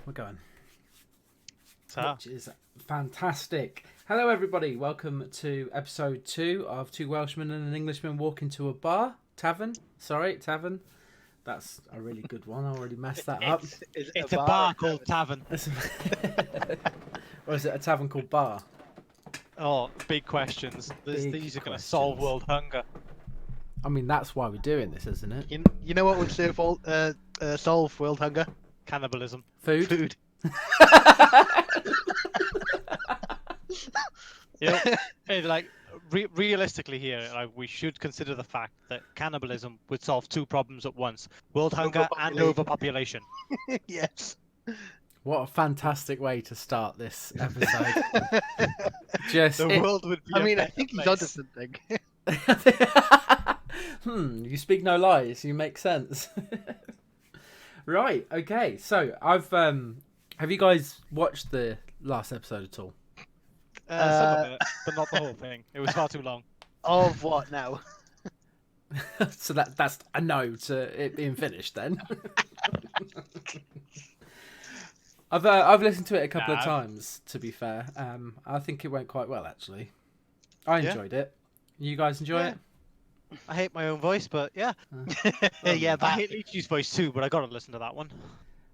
we're going. So. Which is fantastic. Hello, everybody. Welcome to episode 2 of Two Welshmen and an Englishman Walk into a Bar. Tavern. That's a really good one. I already messed that up. It's a bar called Tavern. Or is it a tavern called Bar? Oh, big questions. These are going to solve world hunger. I mean, that's why we're doing this, isn't it? You know what would solve world hunger? Cannibalism. Food. Realistically here, we should consider the fact that cannibalism would solve two problems at once: world hunger and overpopulation. Yes. What a fantastic way to start this episode. World would be I think he's onto something. You speak no lies. You make sense. Right. Okay. So have you guys watched the last episode at all? Some of it, but not the whole thing. It was far too long. Of what now? So that's a no to it being finished then. I've listened to it a couple of times, to be fair. I think it went quite well, actually. I enjoyed it. You guys enjoy it? I hate my own voice, but yeah. Yeah, I hate Leachy's voice too, but I gotta listen to that one.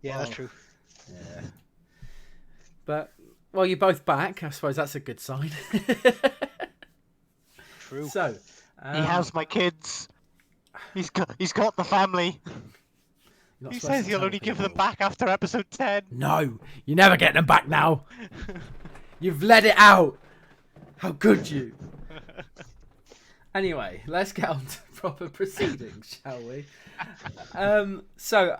Yeah, that's true. Yeah. But, well, you're both back. I suppose that's a good sign. True. So, he has my kids. He's got the family. He says he'll only give them back after episode 10. No, you're never getting them back now. You've let it out. How could you? Anyway, let's get on to proper proceedings, shall we? So,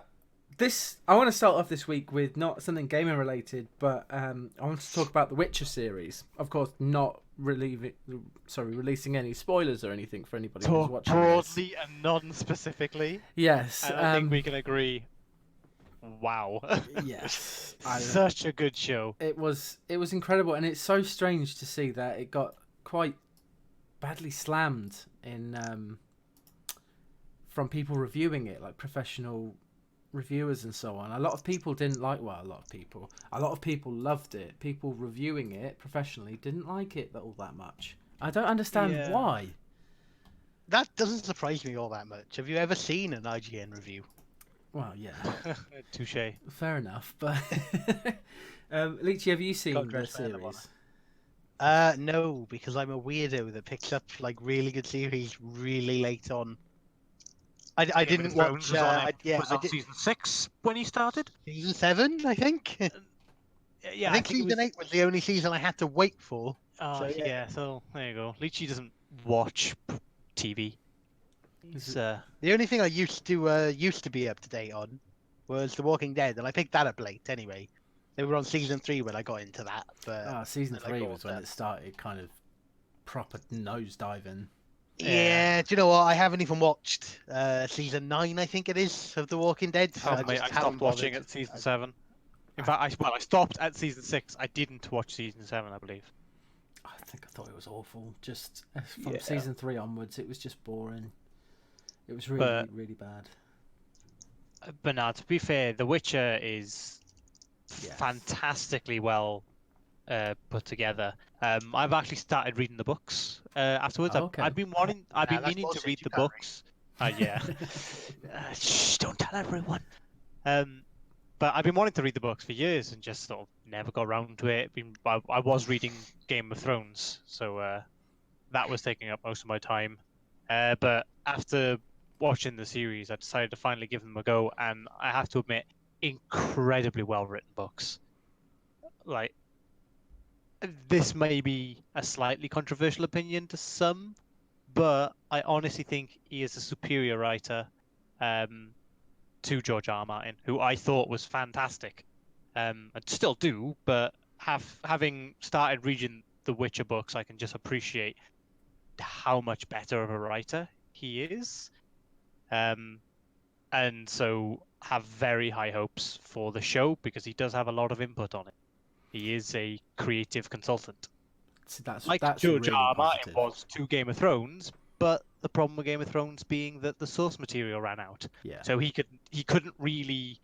I want to start off this week with not something gaming related, but I want to talk about the Witcher series. Of course, not releasing any spoilers or anything for anybody who's watching broadly this. And non-specifically. Yes. And I think we can agree. Wow. Yes. Such a good show. It was incredible, and it's so strange to see that it got quite badly slammed from people reviewing it, like professional reviewers and so on. A lot of people didn't like. Well, a lot of people loved it. People reviewing it professionally didn't like it all that much. I don't understand why. That doesn't surprise me all that much. Have you ever seen an IGN review? Well, yeah. Touche. Fair enough, but Leachy, have you seen the series? No, because I'm a weirdo that picks up like really good series really late on. I didn't watch. Was it season 6 when he started? Season 7, I think. Yeah, I think season 8 was the only season I had to wait for. Oh, so there you go. Leachy doesn't watch TV. The only thing I used to be up to date on was The Walking Dead, and I picked that up late anyway. They were on season 3 when I got into that. But season 3 was when it started kind of proper nosediving. Yeah, do you know what? I haven't even watched season 9, I think it is, of The Walking Dead. I stopped watching at season 7. In fact, I stopped at season 6. I didn't watch season 7, I believe. I thought it was awful. Just from season 3 onwards, it was just boring. It was really bad. But now, to be fair, The Witcher is fantastically well put together. I've actually started reading the books afterwards. I've been meaning to read the books. Shh, don't tell everyone. But I've been wanting to read the books for years and just sort of never got around to it. I was reading Game of Thrones, so that was taking up most of my time. But after watching the series, I decided to finally give them a go, and I have to admit, incredibly well written books. Like, this may be a slightly controversial opinion to some, but I honestly think he is a superior writer to George R. R. Martin, who I thought was fantastic. I still do, but having started reading the Witcher books, I can just appreciate how much better of a writer he is. And so have very high hopes for the show because he does have a lot of input on it. He is a creative consultant. So that's George really R. R. Martin positive. was to Game of Thrones, but the problem with Game of Thrones being that the source material ran out. Yeah. So he couldn't really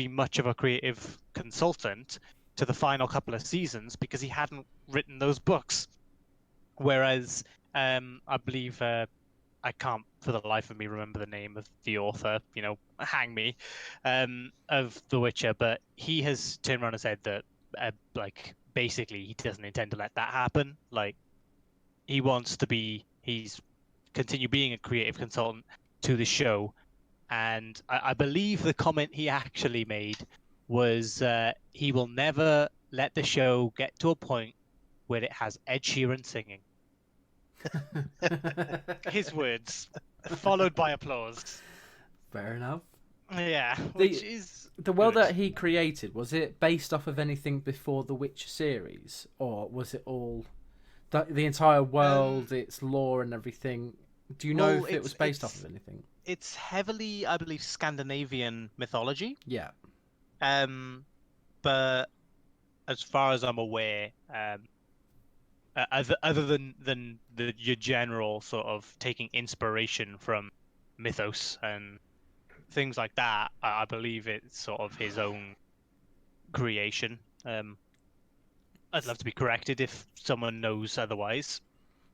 be much of a creative consultant to the final couple of seasons because he hadn't written those books. Whereas I believe I can't for the life of me remember the name of the author, hang me, of The Witcher, but he has turned around and said that like basically he doesn't intend to let that happen. Like he wants to he's continue being a creative consultant to the show. And I believe the comment he actually made was he will never let the show get to a point where it has Ed Sheeran singing. His words, followed by applause. Fair enough. Yeah, which is the world good. that he created. Was it based off of anything before the Witcher series, or was it all the entire world, its lore and everything? Do you know if it was based off of anything? It's heavily, I believe, Scandinavian mythology. Yeah. But as far as I'm aware, other than your general sort of taking inspiration from mythos and things like that, I believe it's sort of his own creation. I'd love to be corrected if someone knows otherwise.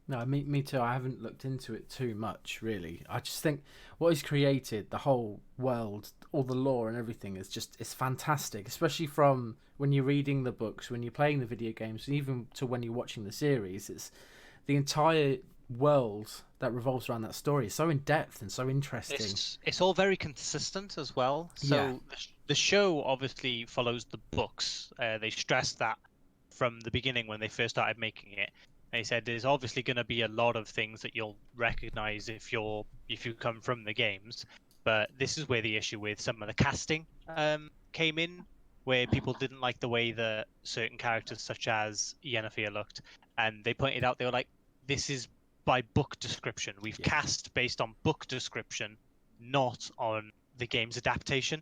No, me too. I haven't looked into it too much, really. I just think what he's created, the whole world, all the lore and everything, it's fantastic. Especially from when you're reading the books, when you're playing the video games, and even to when you're watching the series. It's the entire world that revolves around that story is so in depth and so interesting. It's all very consistent as well. So the show obviously follows the books. They stressed that from the beginning when they first started making it. They said there's obviously going to be a lot of things that you'll recognize if you come from the games, but this is where the issue with some of the casting came in, where people didn't like the way that certain characters such as Yennefer looked, and they pointed out, they were like, this is by book description. We've cast based on book description, not on the game's adaptation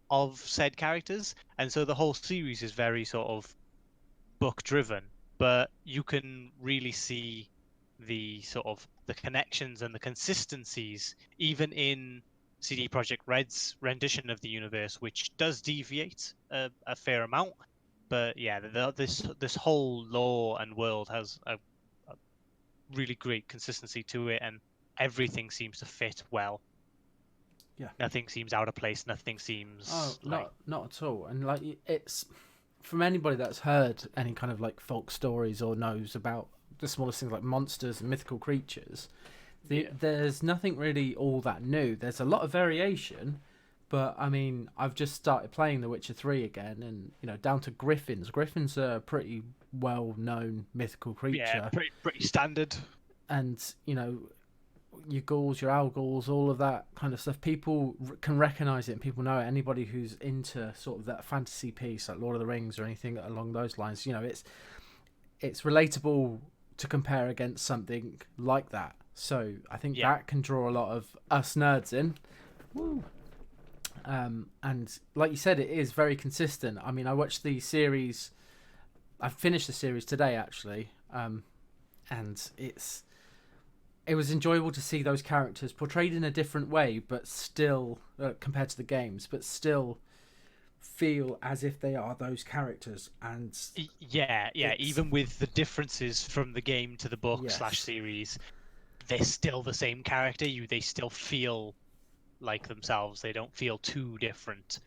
of said characters, and so the whole series is very sort of book driven. But you can really see the sort of the connections and the consistencies even in CD Projekt Red's rendition of the universe, which does deviate a fair amount. But yeah, this whole lore and world has a really great consistency to it, and everything seems to fit well. Yeah, nothing seems out of place. Nothing seems not at all. And like it's. From anybody that's heard any kind of like folk stories or knows about the smallest things like monsters and mythical creatures, there's nothing really all that new. There's a lot of variation, but I mean, I've just started playing The Witcher 3 again, and down to griffins. Griffins are a pretty well-known mythical creature. Yeah, pretty standard. And your ghouls, your owls, all of that kind of stuff, people can recognize it and people know it. Anybody who's into sort of that fantasy piece like Lord of the Rings or anything along those lines, it's relatable to compare against something like that. So I think that can draw a lot of us nerds in. Woo. And like you said, it is very consistent. I mean, I watched the series, I finished the series today actually, and it was enjoyable to see those characters portrayed in a different way, but still, compared to the games, but still feel as if they are those characters. And even with the differences from the game to the book / series, they're still the same character. They still feel like themselves. They don't feel too different.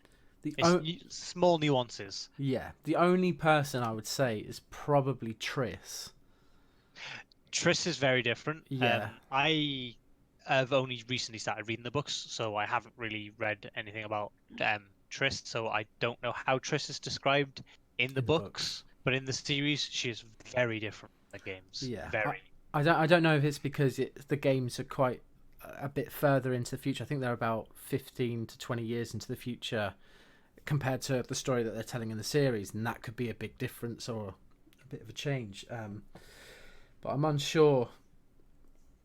Small nuances. Yeah, the only person I would say is probably Triss. Triss is very different. Yeah. I have only recently started reading the books, so I haven't really read anything about Triss, so I don't know how Triss is described in the books, but in the series, she is very different from the games. Yeah. Very. I don't know if it's because the games are quite a bit further into the future. I think they're about 15 to 20 years into the future compared to the story that they're telling in the series, and that could be a big difference or a bit of a change. But I'm unsure,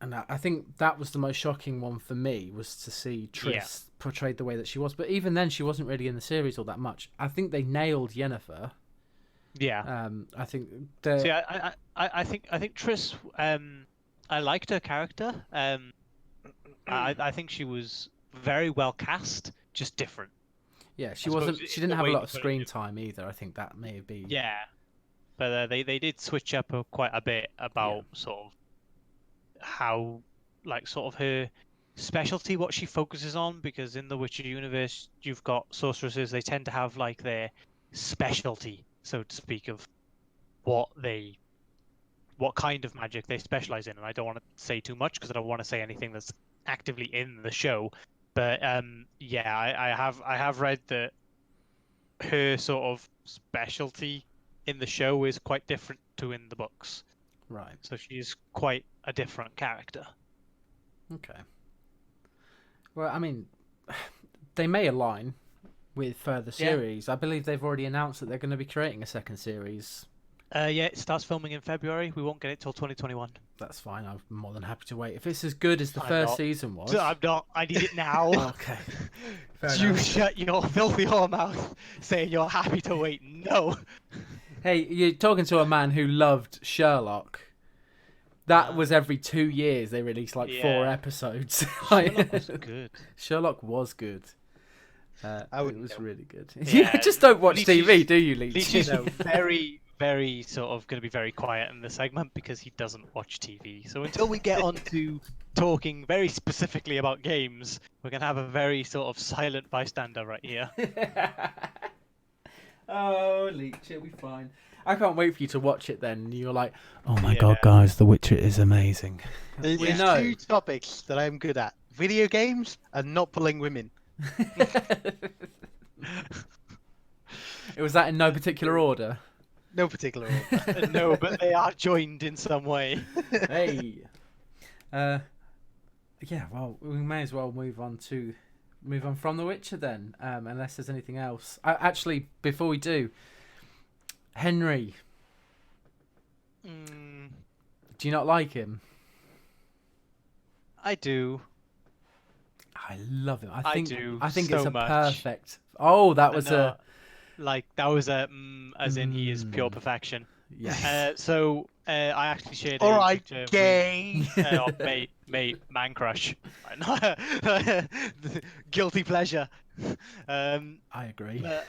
and I think that was the most shocking one for me, was to see Triss portrayed the way that she was. But even then, she wasn't really in the series all that much. I think they nailed Yennefer. Yeah. I think. See, I think Triss. I liked her character. I think she was very well cast, just different. Yeah, she I suppose wasn't. it's She didn't the have a way lot to of put it screen in. time either. I think that may be. Yeah, but they did switch up quite a bit about sort of how, like, sort of her specialty, what she focuses on, because in the Witcher universe, you've got sorceresses. They tend to have like their specialty, so to speak, of what kind of magic they specialize in. And I don't want to say too much because I don't want to say anything that's actively in the show. But yeah, I have read that her sort of specialty in the show is quite different to in the books. Right. So she's quite a different character. Okay. Well, I mean, they may align with further series. I believe they've already announced that they're going to be creating a second series. Yeah, it starts filming in February. We won't get it till 2021. That's fine. I'm more than happy to wait. If it's as good as the I'm first not. season was. I'm not. I need it now. Okay. Fair You enough. shut your filthy whore mouth saying you're happy to wait. No. Hey, you're talking to a man who loved Sherlock. That was every 2 years they released like 4 Yeah. episodes. Sherlock was good. Sherlock was good. I It wouldn't was know. really good. Yeah, You just don't watch Leachy's- TV, do you, Leach? Leach is very, very sort of going to be very quiet in the segment because he doesn't watch TV. So until we get on to talking very specifically about games, we're going to have a very sort of silent bystander right here. Oh, Leach, it'll be fine. I can't wait for you to watch it then. You're like, oh my Yeah. god, guys, The Witcher is amazing. There's We know. 2 topics that I'm good at: video games and not pulling women. Was that in no particular order? No particular order. No, but they are joined in some way. Hey. Yeah, well, we may as well move on from The Witcher then, unless there's anything else. Actually, before we do, Henry, do you not like him? I do. I love him. I do I think so it's a much. perfect. Oh, that was a. Like, that was a as in he is pure Mm. perfection. Yes. So I actually shared. All a right, picture with- gay. mate, man crush. Guilty pleasure. I agree. But,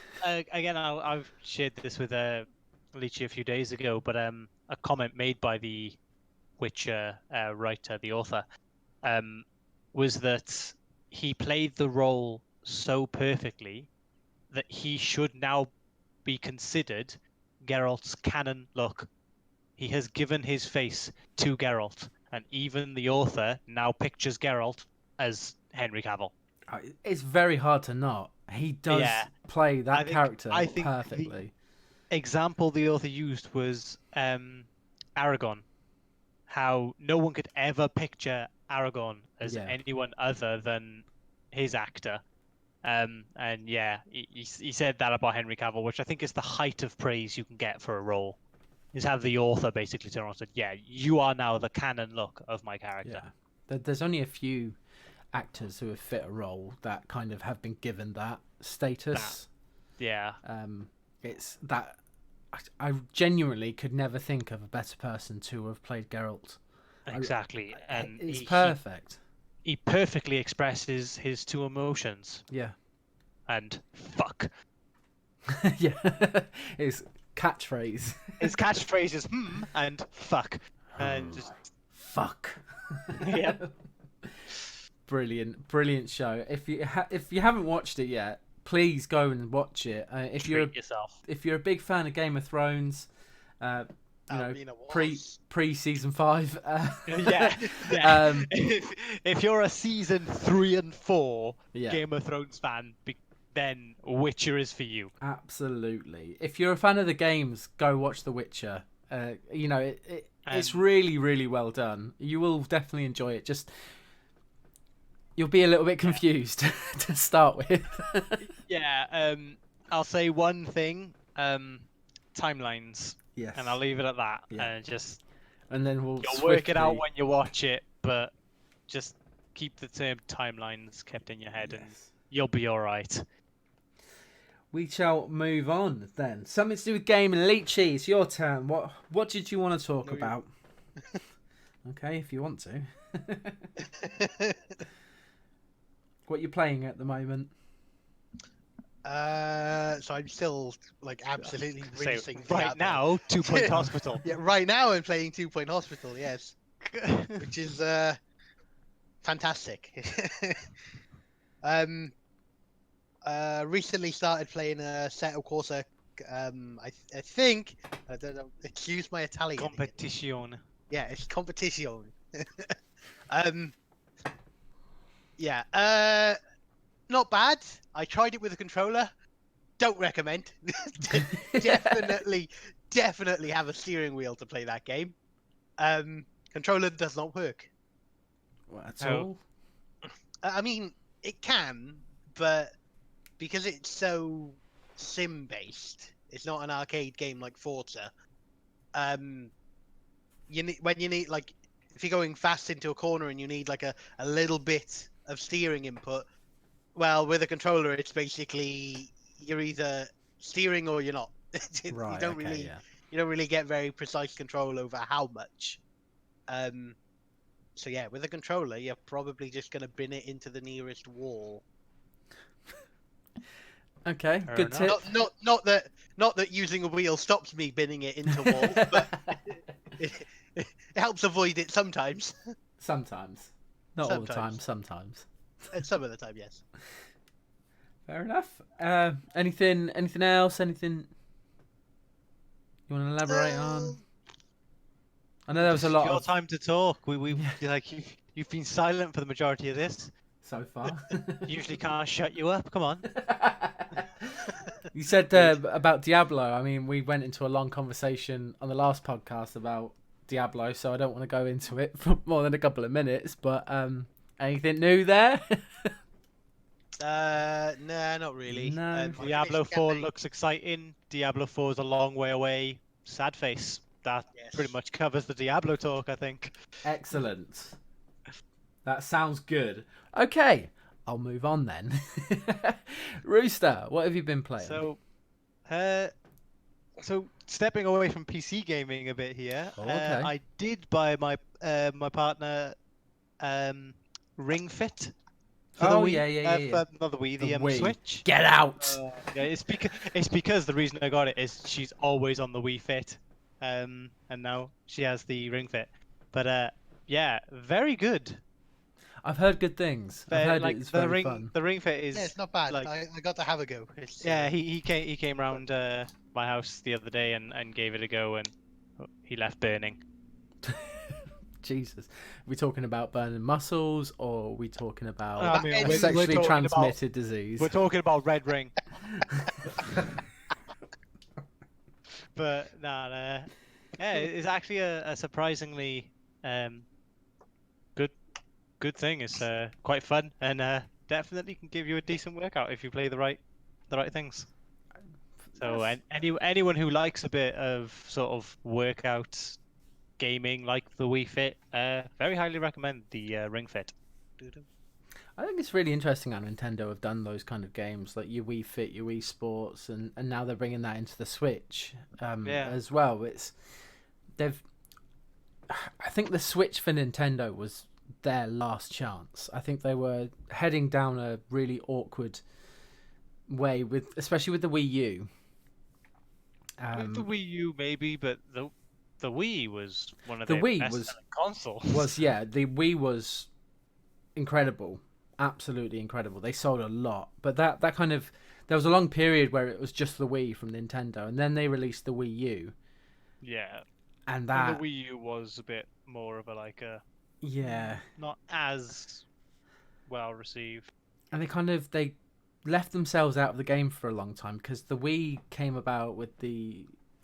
again, I've shared this with Leachy a few days ago, but a comment made by the Witcher writer, the author, was that he played the role so perfectly that he should now be considered Geralt's canon look. He has given his face to Geralt, and even the author now pictures Geralt as Henry Cavill. It's very hard to not. He does Yeah. play that I think- character I think perfectly. Example the author used was Aragon. How no one could ever picture Aragon as Yeah. anyone other than his actor. And yeah, he said that about Henry Cavill, which I think is the height of praise you can get for a role. Is have the author basically turn around and said, "Yeah, you are now the canon look of my character." Yeah. There's only a few actors who have fit a role that kind of have been given that status. Yeah. It's that I genuinely could never think of a better person to have played Geralt. Exactly. And It's he perfect. he perfectly expresses his 2 emotions. Yeah. And fuck. Yeah. His catchphrase. His catchphrase is and fuck. And just Fuck. yeah. Brilliant show. If you haven't watched it yet, please go and watch it. If you're Treat yourself. if you're a big fan of Game of Thrones, you know, pre was. season 5. Yeah. If you're a season 3 and 4 Yeah. Game of Thrones fan, then Witcher is for you. Absolutely. If you're a fan of the games, go watch The Witcher. You know, it's really, really well done. You will definitely enjoy it. Just you'll be a little bit confused to start with. Yeah. I'll say one thing. Timelines. Yes. And I'll leave it at that. Yeah. And then we'll you'll work it out swiftly- when you watch it, but just keep the term timelines kept in your head, and Yes. you'll be all right. We shall move on then. Something to do with game and Leachy. It's your turn. What did you want to talk No, you- about? Okay, if you want to. What you're playing at the moment? So I'm still like absolutely So rinsing right Diablo. now, 2 Point Hospital. Yeah, right now I'm playing 2 Point Hospital. Yes, which is fantastic. um, recently started playing Assetto Corsa. I think I don't know. Excuse my Italian. here. Competition. Yeah, it's competition. um, yeah. Not bad. I tried it with a controller. Don't recommend. definitely, definitely have a steering wheel to play that game. Controller does not work. Well, that's Oh. all. I mean, it can, but because it's so sim based, it's not an arcade game like Forza. You need when you need like if you're going fast into a corner and you need like a little bit of steering input. Well, with a controller, it's basically you're either steering or you're not. Right. You don't Okay. really Yeah. you don't really get very precise control over how much. So yeah, with a controller, you're probably just gonna bin it into the nearest wall. Okay. Fair Good tip. enough. Not that using a wheel stops me binning it into walls, but it helps avoid it sometimes. Sometimes. Not all the time. Sometimes. Sometimes. And some of the time, yes. Fair enough. Anything else? Anything you want to elaborate on? I know there was a This is lot your of time to talk. We Yeah. like you've been silent for the majority of this. so far. Usually can't shut you up. Come on. You said about Diablo. I mean, we went into a long conversation on the last podcast about Diablo, so I don't want to go into it for more than a couple of minutes. But anything new there? Nah, not really. No. I finished Diablo the 4 campaign. looks exciting. Diablo 4 is a long way away. Sad face. That pretty Yes. much covers the Diablo talk, I think. Excellent. That sounds good. Okay, I'll move on then. Rooster, what have you been playing? So stepping away from PC gaming a bit here, Oh, okay. I did buy my my partner RingFit for the Oh, Wii. yeah. Not the Wii, the Wii. Switch. Get out! Yeah, it's because the reason I got it is she's always on the Wii Fit, and now she has the Ring Fit. But yeah, very good. I've heard good things. I've heard Like it's the very fun. Ring Fit is Yeah, it's not bad. like I got to have a go. It's, yeah, he came round my house the other day and gave it a go, and he left burning. Jesus. Are we talking about burning muscles, or are we talking about I mean, a we're sexually talking transmitted disease? We're talking about Red Ring. But nah, yeah, it's actually a surprisingly good thing. It's quite fun and definitely can give you a decent workout if you play the right things. So anyone who likes a bit of sort of workout gaming like the Wii Fit, very highly recommend the Ring Fit. I think it's really interesting how Nintendo have done those kind of games, like your Wii Fit, your Wii Sports, and now they're bringing that into the Switch as well. I think the Switch for Nintendo was their last chance. I think they were heading down a really awkward way especially with the Wii U. With the Wii U maybe, but the Wii was one of The their Wii best-selling consoles. The Wii was incredible, absolutely incredible. They sold a lot, but that kind of there was a long period where it was just the Wii from Nintendo, and then they released the Wii U. Yeah, and the Wii U was a bit more of a not as well received. And they left themselves out of the game for a long time because the Wii came about with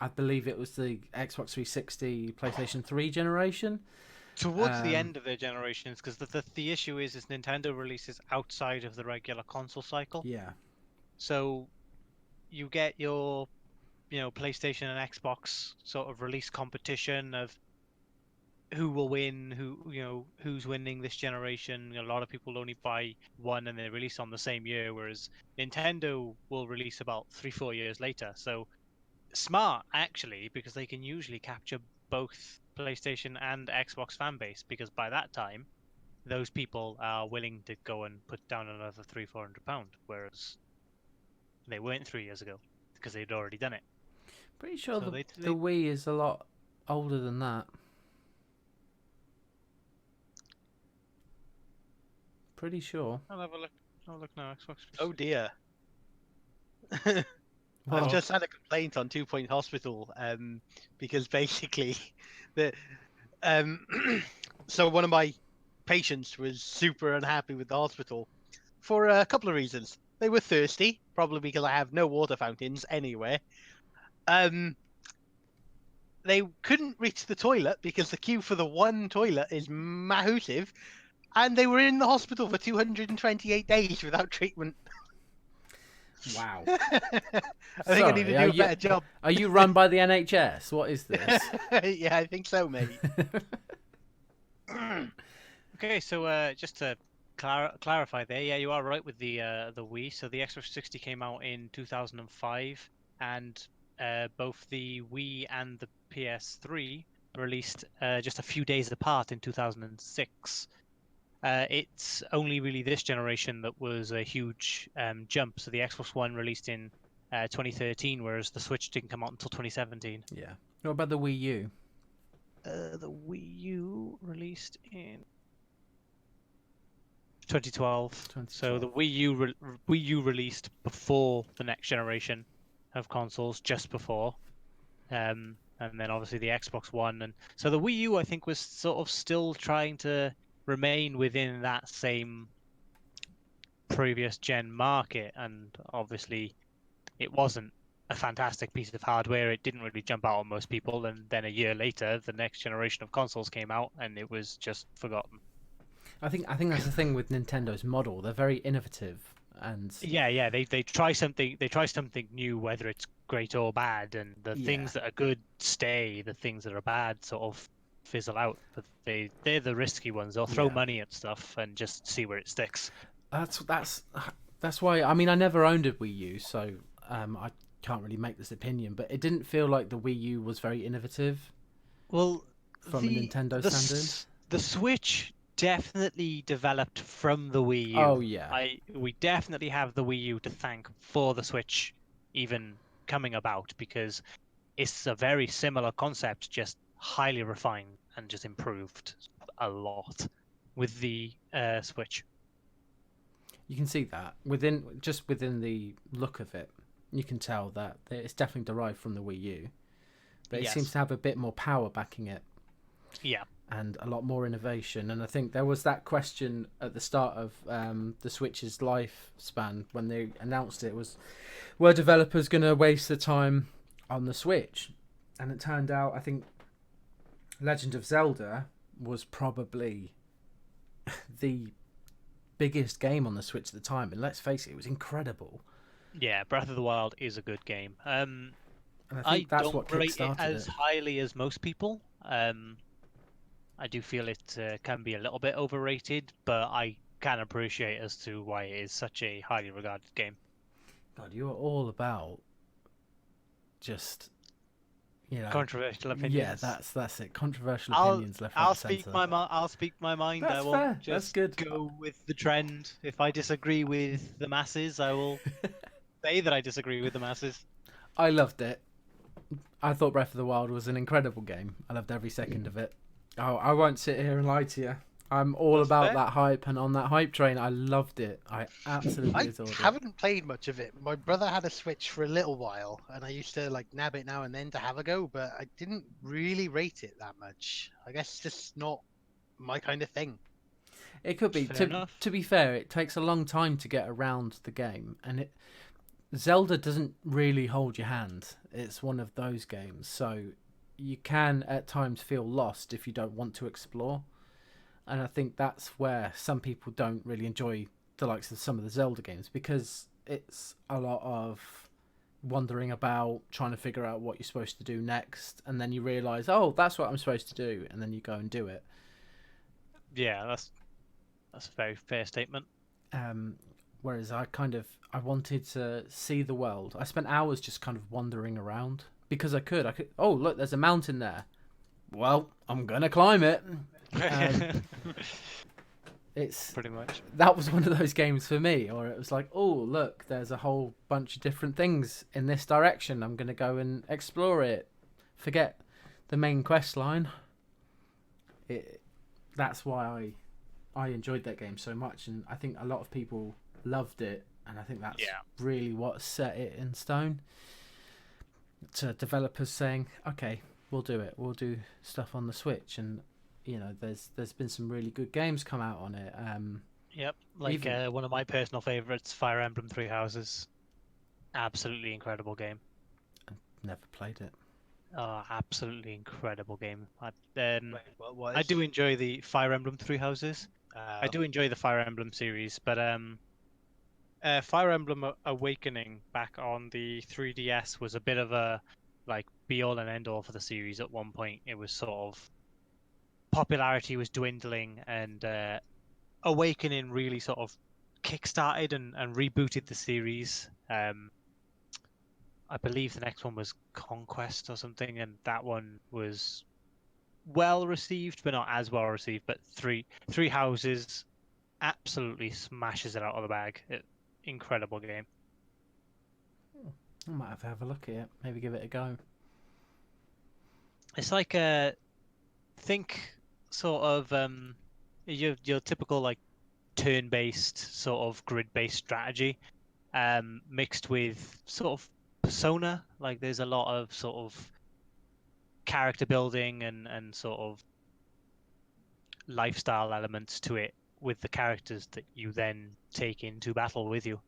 I believe it was the Xbox 360, PlayStation 3 generation. Towards the end of their generations, because the issue is Nintendo releases outside of the regular console cycle. Yeah. So you get your, PlayStation and Xbox sort of release competition of who will win, who's winning this generation. A lot of people only buy one and they release on the same year, whereas Nintendo will release about 3-4 years later. So smart actually, because they can usually capture both PlayStation and Xbox fan base, because by that time those people are willing to go and put down another £300-400, whereas They weren't 3 years ago because they'd already done it. Pretty sure So the they- Wii is a lot older than that. Pretty sure. I'll have a look. I'll look now. Xbox. Oh dear. Well, I've just had a complaint on 2 Point Hospital because basically the so one of my patients was super unhappy with the hospital for a couple of reasons. They were thirsty, probably because I have no water fountains anywhere. They couldn't reach the toilet because the queue for the one toilet is massive, and they were in the hospital for 228 days without treatment. wow. I think I need to do a better job. Are you run by the NHS? What is this? Yeah, I think so, mate. Okay, so just to clarify there, yeah, you are right with the Wii. So the Xbox 360 came out in 2005, and both the Wii and the PS3 released just a few days apart in 2006. It's only really this generation that was a huge jump. So the Xbox One released in 2013, whereas the Switch didn't come out until 2017. Yeah. What about the Wii U? The Wii U released in 2012. So the Wii U released before the next generation of consoles, just before, and then obviously the Xbox One, and so the Wii U I think was sort of still trying to remain within that same previous gen market, and obviously it wasn't a fantastic piece of hardware. It didn't really jump out on most people, and then a year later the next generation of consoles came out and it was just forgotten. I think that's the thing with Nintendo's model. They're very innovative, and Yeah, they try something new, whether it's great or bad, and the things that are good stay, the things that are bad sort of fizzle out. But they're the risky ones. They'll throw money at stuff and just see where it sticks. That's why. I mean, I never owned a Wii U, so I can't really make this opinion. But it didn't feel like the Wii U was very innovative. Well, from a Nintendo standard, the Switch definitely developed from the Wii U. Oh yeah. We definitely have the Wii U to thank for the Switch even coming about, because it's a very similar concept, just highly refined and just improved a lot with the Switch. You can see that within the look of it, you can tell that it's definitely derived from the Wii U, but it seems to have a bit more power backing it. Yeah. And a lot more innovation. And I think there was that question at the start of the Switch's lifespan when they announced it, was, were developers going to waste the time on the Switch? And it turned out, I think Legend of Zelda was probably the biggest game on the Switch at the time. And let's face it was incredible. Yeah, Breath of the Wild is a good game. And I think that's what rate it kickstarted as highly as most people. I do feel it can be a little bit overrated, but I can appreciate as to why it is such a highly regarded game. God, you are all about just, controversial opinions. Yeah, that's it. Controversial opinions left, right, I'll and speak centre. I'll speak my mind. That's I won't fair. just That's good. go with the trend. If I disagree with the masses, I will say that I disagree with the masses. I loved it. I thought Breath of the Wild was an incredible game. I loved every second of it. Oh, I won't sit here and lie to you. I'm all about that hype and on that hype train. I loved it. I absolutely adored it. I haven't played much of it. My brother had a Switch for a little while, and I used to nab it now and then to have a go, but I didn't really rate it that much. I guess it's just not my kind of thing. It could be. To be fair, it takes a long time to get around the game, and Zelda doesn't really hold your hand. It's one of those games, so you can at times feel lost if you don't want to explore. And I think that's where some people don't really enjoy the likes of some of the Zelda games, because it's a lot of wandering about, trying to figure out what you're supposed to do next, and then you realise, oh, that's what I'm supposed to do, and then you go and do it. Yeah, that's a very fair statement. Whereas I wanted to see the world. I spent hours just kind of wandering around because I could. Oh, look, there's a mountain there. Well, I'm gonna climb it. It's pretty much. that was one of those games for me, or it was like, oh look, there's a whole bunch of different things in this direction. I'm gonna go and explore it. Forget the main quest line. That's why I enjoyed that game so much, and I think a lot of people loved it, and I think that's really what set it in stone. To developers saying, okay, we'll do it. We'll do stuff on the Switch, and there's been some really good games come out on it. Yep, like one of my personal favorites, Fire Emblem Three Houses. Absolutely incredible game. I've never played it. Oh, absolutely incredible game. What I do enjoy the Fire Emblem Three Houses. I Uh, do enjoy the Fire Emblem series, but Fire Emblem Awakening back on the 3DS was a bit of a be all and end all for the series. At one point, it was sort of popularity was dwindling, and Awakening really sort of kickstarted and rebooted the series. I believe the next one was Conquest or something, and that one was well received, but not as well received. But Three Houses absolutely smashes it out of the bag. Incredible game. I might have to have a look at it. Maybe give it a go. It's like think sort of your typical turn-based sort of grid-based strategy, mixed with sort of Persona. Like there's a lot of sort of character building and sort of lifestyle elements to it with the characters that you then take into battle with you.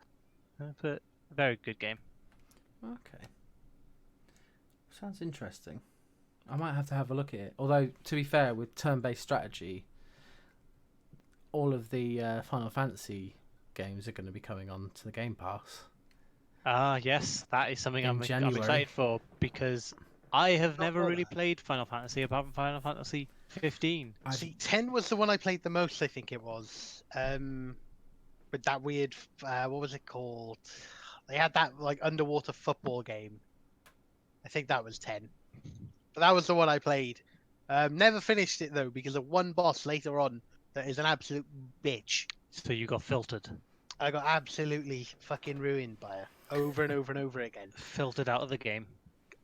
But a very good game. Okay. Sounds interesting. I might have to have a look at it. Although, to be fair, with turn-based strategy, all of the Final Fantasy games are going to be coming on to the Game Pass. Ah, yes, that is something I'm excited for, because I have never really played Final Fantasy apart from Final Fantasy 15. See, 10 was the one I played the most, I think it was. With that weird, what was it called? They had that underwater football game. I think that was 10. But that was the one I played. Never finished it though, because of one boss later on that is an absolute bitch. So you got filtered. I got absolutely fucking ruined by her over and over and over again. Filtered out of the game.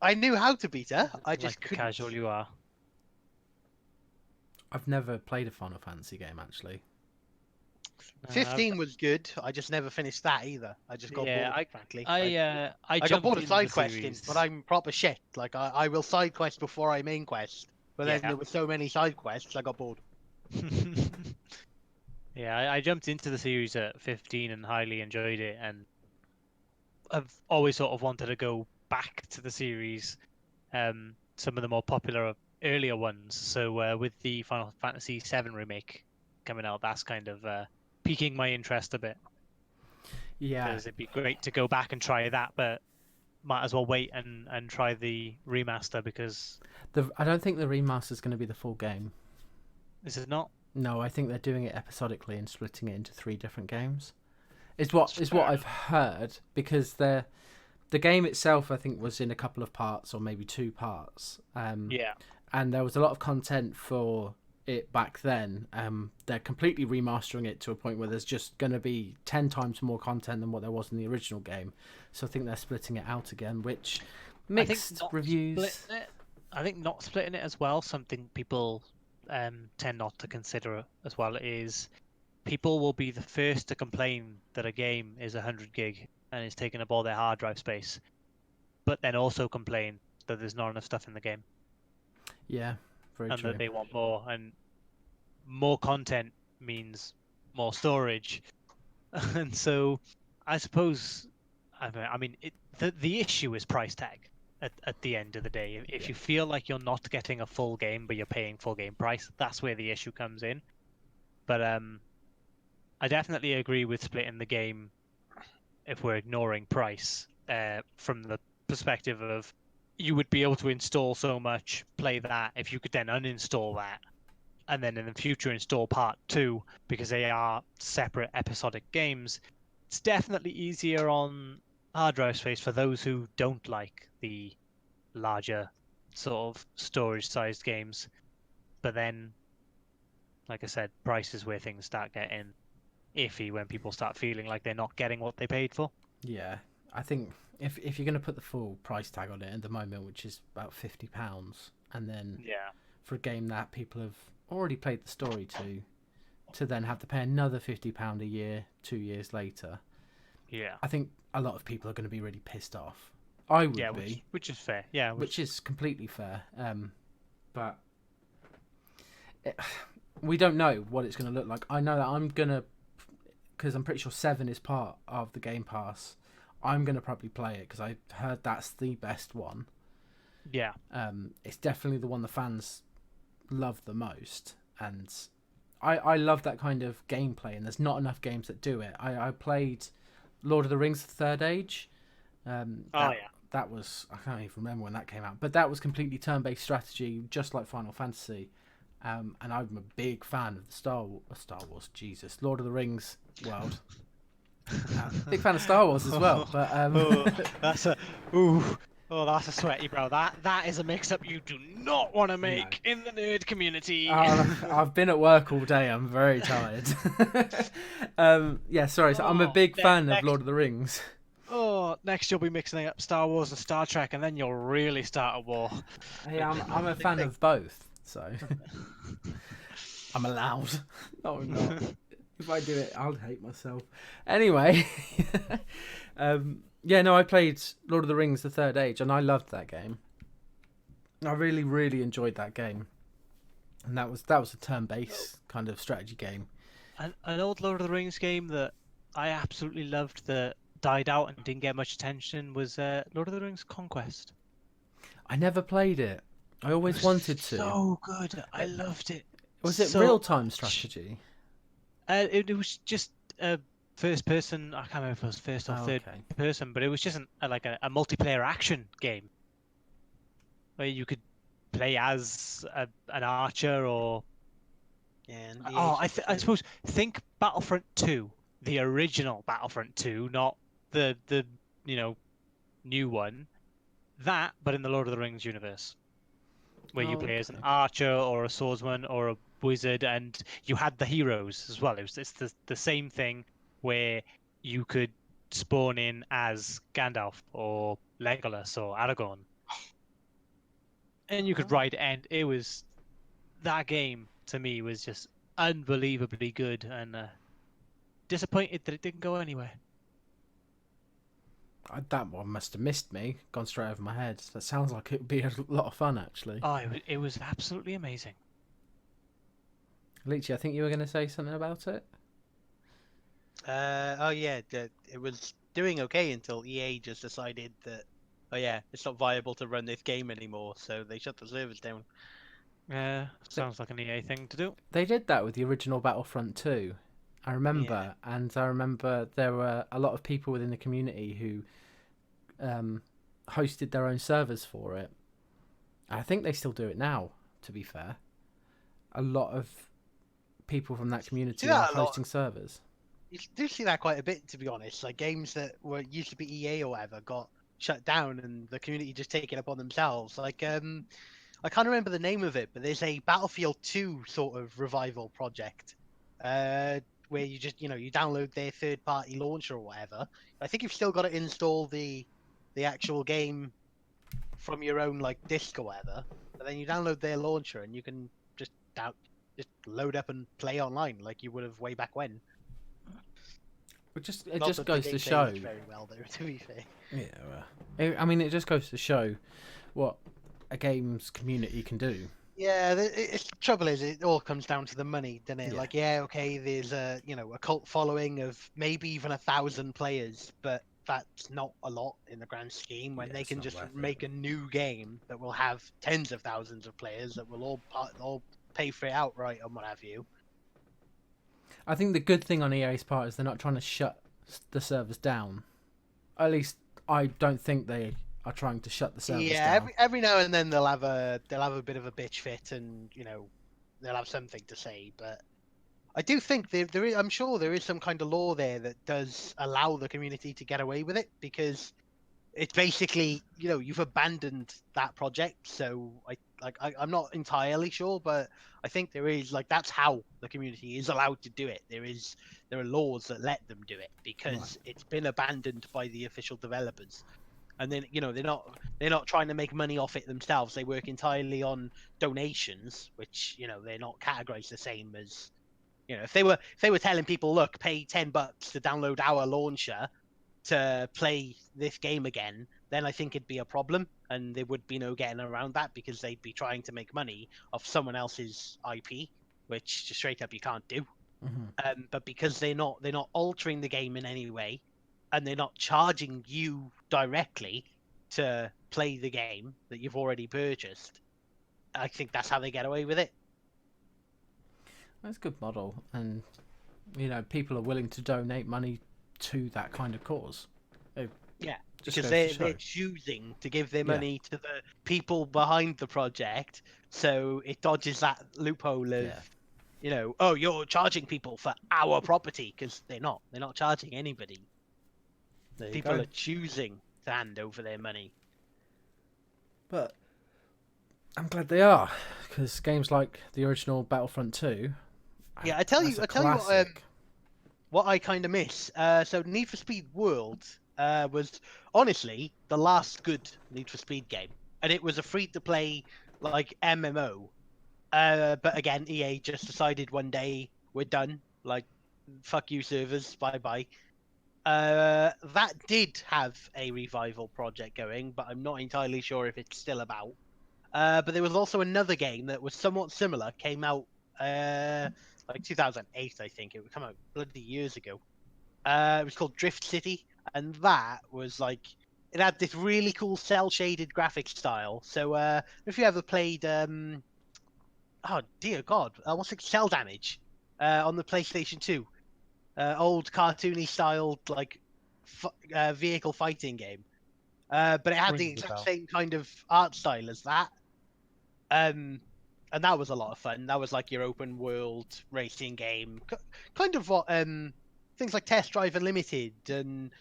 I knew how to beat her. I just like couldn't. Casual you are. I've never played a Final Fantasy game, actually. 15 was good. I just never finished that either. I just got bored, frankly. I got bored of into side the questing, series. but I'm proper shit. Like I will side quest before I main quest. But then there were so many side quests, I got bored. Yeah, I jumped into the series at 15 and highly enjoyed it, and I've always sort of wanted to go back to the series, some of the more popular earlier ones. So with the Final Fantasy VII remake coming out, that's kind of piquing my interest a bit. Yeah, because it'd be great to go back and try that, but might as well wait and try the remaster, because I don't think the remaster is going to be the full game. is it not? No, I think they're doing it episodically and splitting it into 3 different games. Is what I've heard, because the game itself, I think, was in a couple of parts or maybe 2 parts. Yeah. And there was a lot of content for it back then. They're completely remastering it to a point where there's just going to be 10 times more content than what there was in the original game. So I think they're splitting it out again, which mixed reviews. I think not splitting it as well, something people tend not to consider as well, is people will be the first to complain that a game is 100 gig and is taking up all their hard drive space, but then also complain that there's not enough stuff in the game. Yeah, very and true. that they want more, and more content means more storage. And so I suppose, I mean the issue is price tag at the end of the day. If you feel like you're not getting a full game but you're paying full game price, that's where the issue comes in. But I definitely agree with splitting the game if we're ignoring price, from the perspective of you would be able to install so much, play that, if you could then uninstall that, and then in the future install part 2, because they are separate episodic games. It's definitely easier on hard drive space for those who don't like the larger sort of storage sized games. But then like I said, price is where things start getting iffy when people start feeling like they're not getting what they paid for. Yeah, I think if you're going to put the full price tag on it at the moment, which is about £50, and then Yeah. for a game that people have already played the story to then have to pay another £50 a year 2 years later, Yeah. I think a lot of people are going to be really pissed off. I would Yeah, be, which is fair. Yeah, which is completely fair. But we don't know what it's going to look like. I know that I'm going to, because I'm pretty sure 7 is part of the Game Pass. I'm going to probably play it because I heard that's the best one. yeah. It's definitely the one the fans love the most. And I love that kind of gameplay, and there's not enough games that do it. I played Lord of the Rings Third Age. That was, I can't even remember when that came out, but that was completely turn-based strategy, just like Final Fantasy. And I'm a big fan of the Star Wars, Jesus, Lord of the Rings world. Big fan of Star Wars as well, but that's a sweaty brow. That is a mix-up you do not want to make in the nerd community. I've been at work all day. I'm very tired. Sorry. So I'm a big fan of Lord of the Rings. Oh, next you'll be mixing up Star Wars and Star Trek, and then you'll really start a war. Hey, I'm a fan of both, so I'm allowed. No, I'm not. If I do it, I'll hate myself. Anyway, I played Lord of the Rings: The Third Age, and I loved that game. I really, really enjoyed that game, and that was a turn-based kind of strategy game. An old Lord of the Rings game that I absolutely loved that died out and didn't get much attention was Lord of the Rings Conquest. I never played it. I always wanted to. So good. I loved it. Was it real-time strategy? It was just first person. I can't remember if it was first or third person, but it was just like a multiplayer action game where you could play as an archer or. Yeah. I suppose think Battlefront 2, the original Battlefront 2, not the new one. That, but in the Lord of the Rings universe, where you play as an archer or a swordsman or a wizard, and you had the heroes as well. It's the same thing where you could spawn in as Gandalf or Legolas or Aragorn, and you could ride. And it was that game to me was just unbelievably good, and disappointed that it didn't go anywhere. That one must have missed me, gone straight over my head. That sounds like it would be a lot of fun, actually. Oh, it was absolutely amazing. Leechy, I think you were going to say something about it? It was doing okay until EA just decided that, it's not viable to run this game anymore, so they shut the servers down. Yeah, sounds like an EA thing to do. They did that with the original Battlefront 2. I remember, and I remember there were a lot of people within the community who hosted their own servers for it. I think they still do it now, to be fair. A lot of people from that community are hosting servers. You do see that quite a bit, to be honest. Like games that were used to be EA or whatever got shut down, and the community just take it upon themselves. Like I can't remember the name of it, but there's a Battlefield 2 sort of revival project, where you just you download their third-party launcher or whatever. I think you've still got to install the actual game from your own disk or whatever, but then you download their launcher and you can just load up and play online like you would have way back when. It just goes to show. Very well, though, to be fair. Yeah, it just goes to show what a game's community can do. Yeah, the trouble is, it all comes down to the money, doesn't it? Yeah. There's a cult following of maybe even 1,000 players, but that's not a lot in the grand scheme. When they can just make a new game that will have tens of thousands of players that will all pay for it outright and what have you. I think the good thing on EA's part is they're not trying to shut the servers down. At least I don't think they are trying to shut the servers down. Every now and then they'll have a bit of a bitch fit, and they'll have something to say. But I do think there is, I'm sure there is some kind of law there that does allow the community to get away with it, because it's basically you've abandoned that project. So I I'm not entirely sure, but I think there is like that's how the community is allowed to do it. There are laws that let them do it because it's been abandoned by the official developers, and then they're not trying to make money off it themselves. They work entirely on donations, which they're not categorized the same as if they were telling people, look, pay $10 to download our launcher to play this game again, then I think it'd be a problem, and there would be no getting around that because they'd be trying to make money off someone else's IP, which just straight up you can't do. But because they're not altering the game in any way, and they're not charging you directly to play the game that you've already purchased, I think that's how they get away with it. That's a good model, and people are willing to donate money to that kind of cause. Because they're choosing to give their money to the people behind the project, so it dodges that loophole of oh, you're charging people for our property, because they're not charging anybody. People are choosing to hand over their money. But I'm glad they are, because games like the original Battlefront 2. I tell you what I kind of miss. So Need for Speed World was honestly the last good Need for Speed game, and it was a free-to-play like MMO. But again, EA just decided one day we're done. Like, fuck you servers, bye bye. That did have a revival project going, but I'm not entirely sure if it's still about. But there was also another game that was somewhat similar, came out like 2008, I think. It would come out bloody years ago. It was called Drift City, and that was like, it had this really cool cel-shaded graphic style. So if you ever played, oh dear God, what's it, Cell Damage, on the PlayStation 2, old cartoony styled like vehicle fighting game, but it had the exact same kind of art style as that. And that was a lot of fun. That was like your open world racing game, kind of what things like Test Drive Unlimited and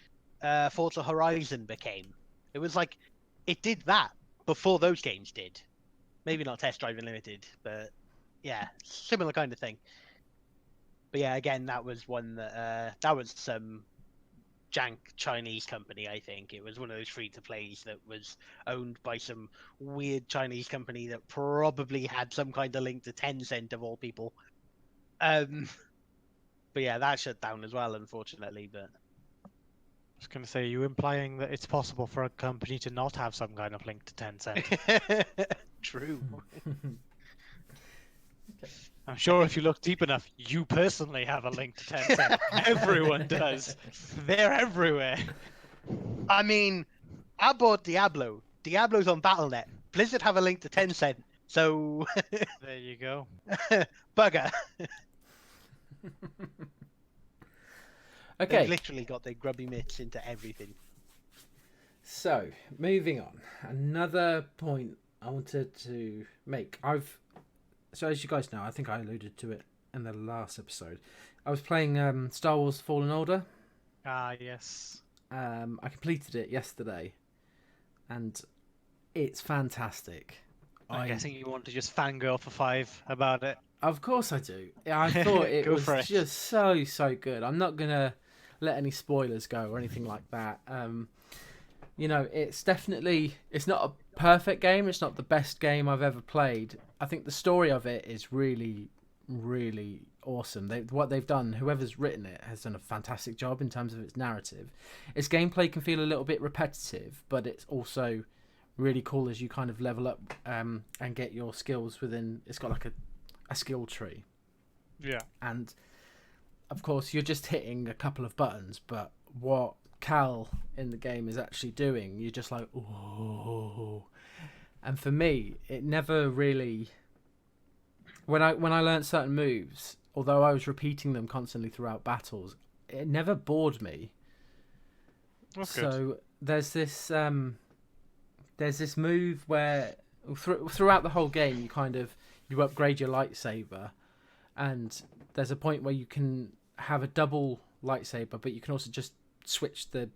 Forza Horizon became. It was like, it did that before those games did. Maybe not Test Drive Unlimited, but yeah, similar kind of thing. But yeah, again, that was one that was some jank Chinese company, I think. It was one of those free-to-plays that was owned by some weird Chinese company that probably had some kind of link to Tencent, of all people. But yeah, that shut down as well, unfortunately. But I was going to say, are you implying that it's possible for a company to not have some kind of link to Tencent? True. Okay. I'm sure if you look deep enough, you personally have a link to Tencent. Everyone does. They're everywhere. I mean, I bought Diablo. Diablo's on Battle.net. Blizzard have a link to Tencent, so... There you go. Bugger. Okay. They've literally got their grubby mitts into everything. So, moving on. Another point I wanted to make. So as you guys know, I think I alluded to it in the last episode. I was playing Star Wars Fallen Order. Ah, yes. I completed it yesterday, and it's fantastic. I'm guessing you want to just fangirl for 5 about it. Of course I do. I thought it was just so good. I'm not going to let any spoilers go or anything like that. It's definitely, it's not a perfect game. It's not the best game I've ever played. I think the story of it is really, really awesome. What they've done, whoever's written it, has done a fantastic job in terms of its narrative. Its gameplay can feel a little bit repetitive, but it's also really cool as you kind of level up and get your skills within. It's got like a skill tree. Yeah. And of course, you're just hitting a couple of buttons, but what Cal in the game is actually doing, you're just like, oh. And for me, it never really, when I learned certain moves, although I was repeating them constantly throughout battles, it never bored me. That's so good. There's this move where throughout the whole game you upgrade your lightsaber, and there's a point where you can have a double lightsaber, but you can also just switch the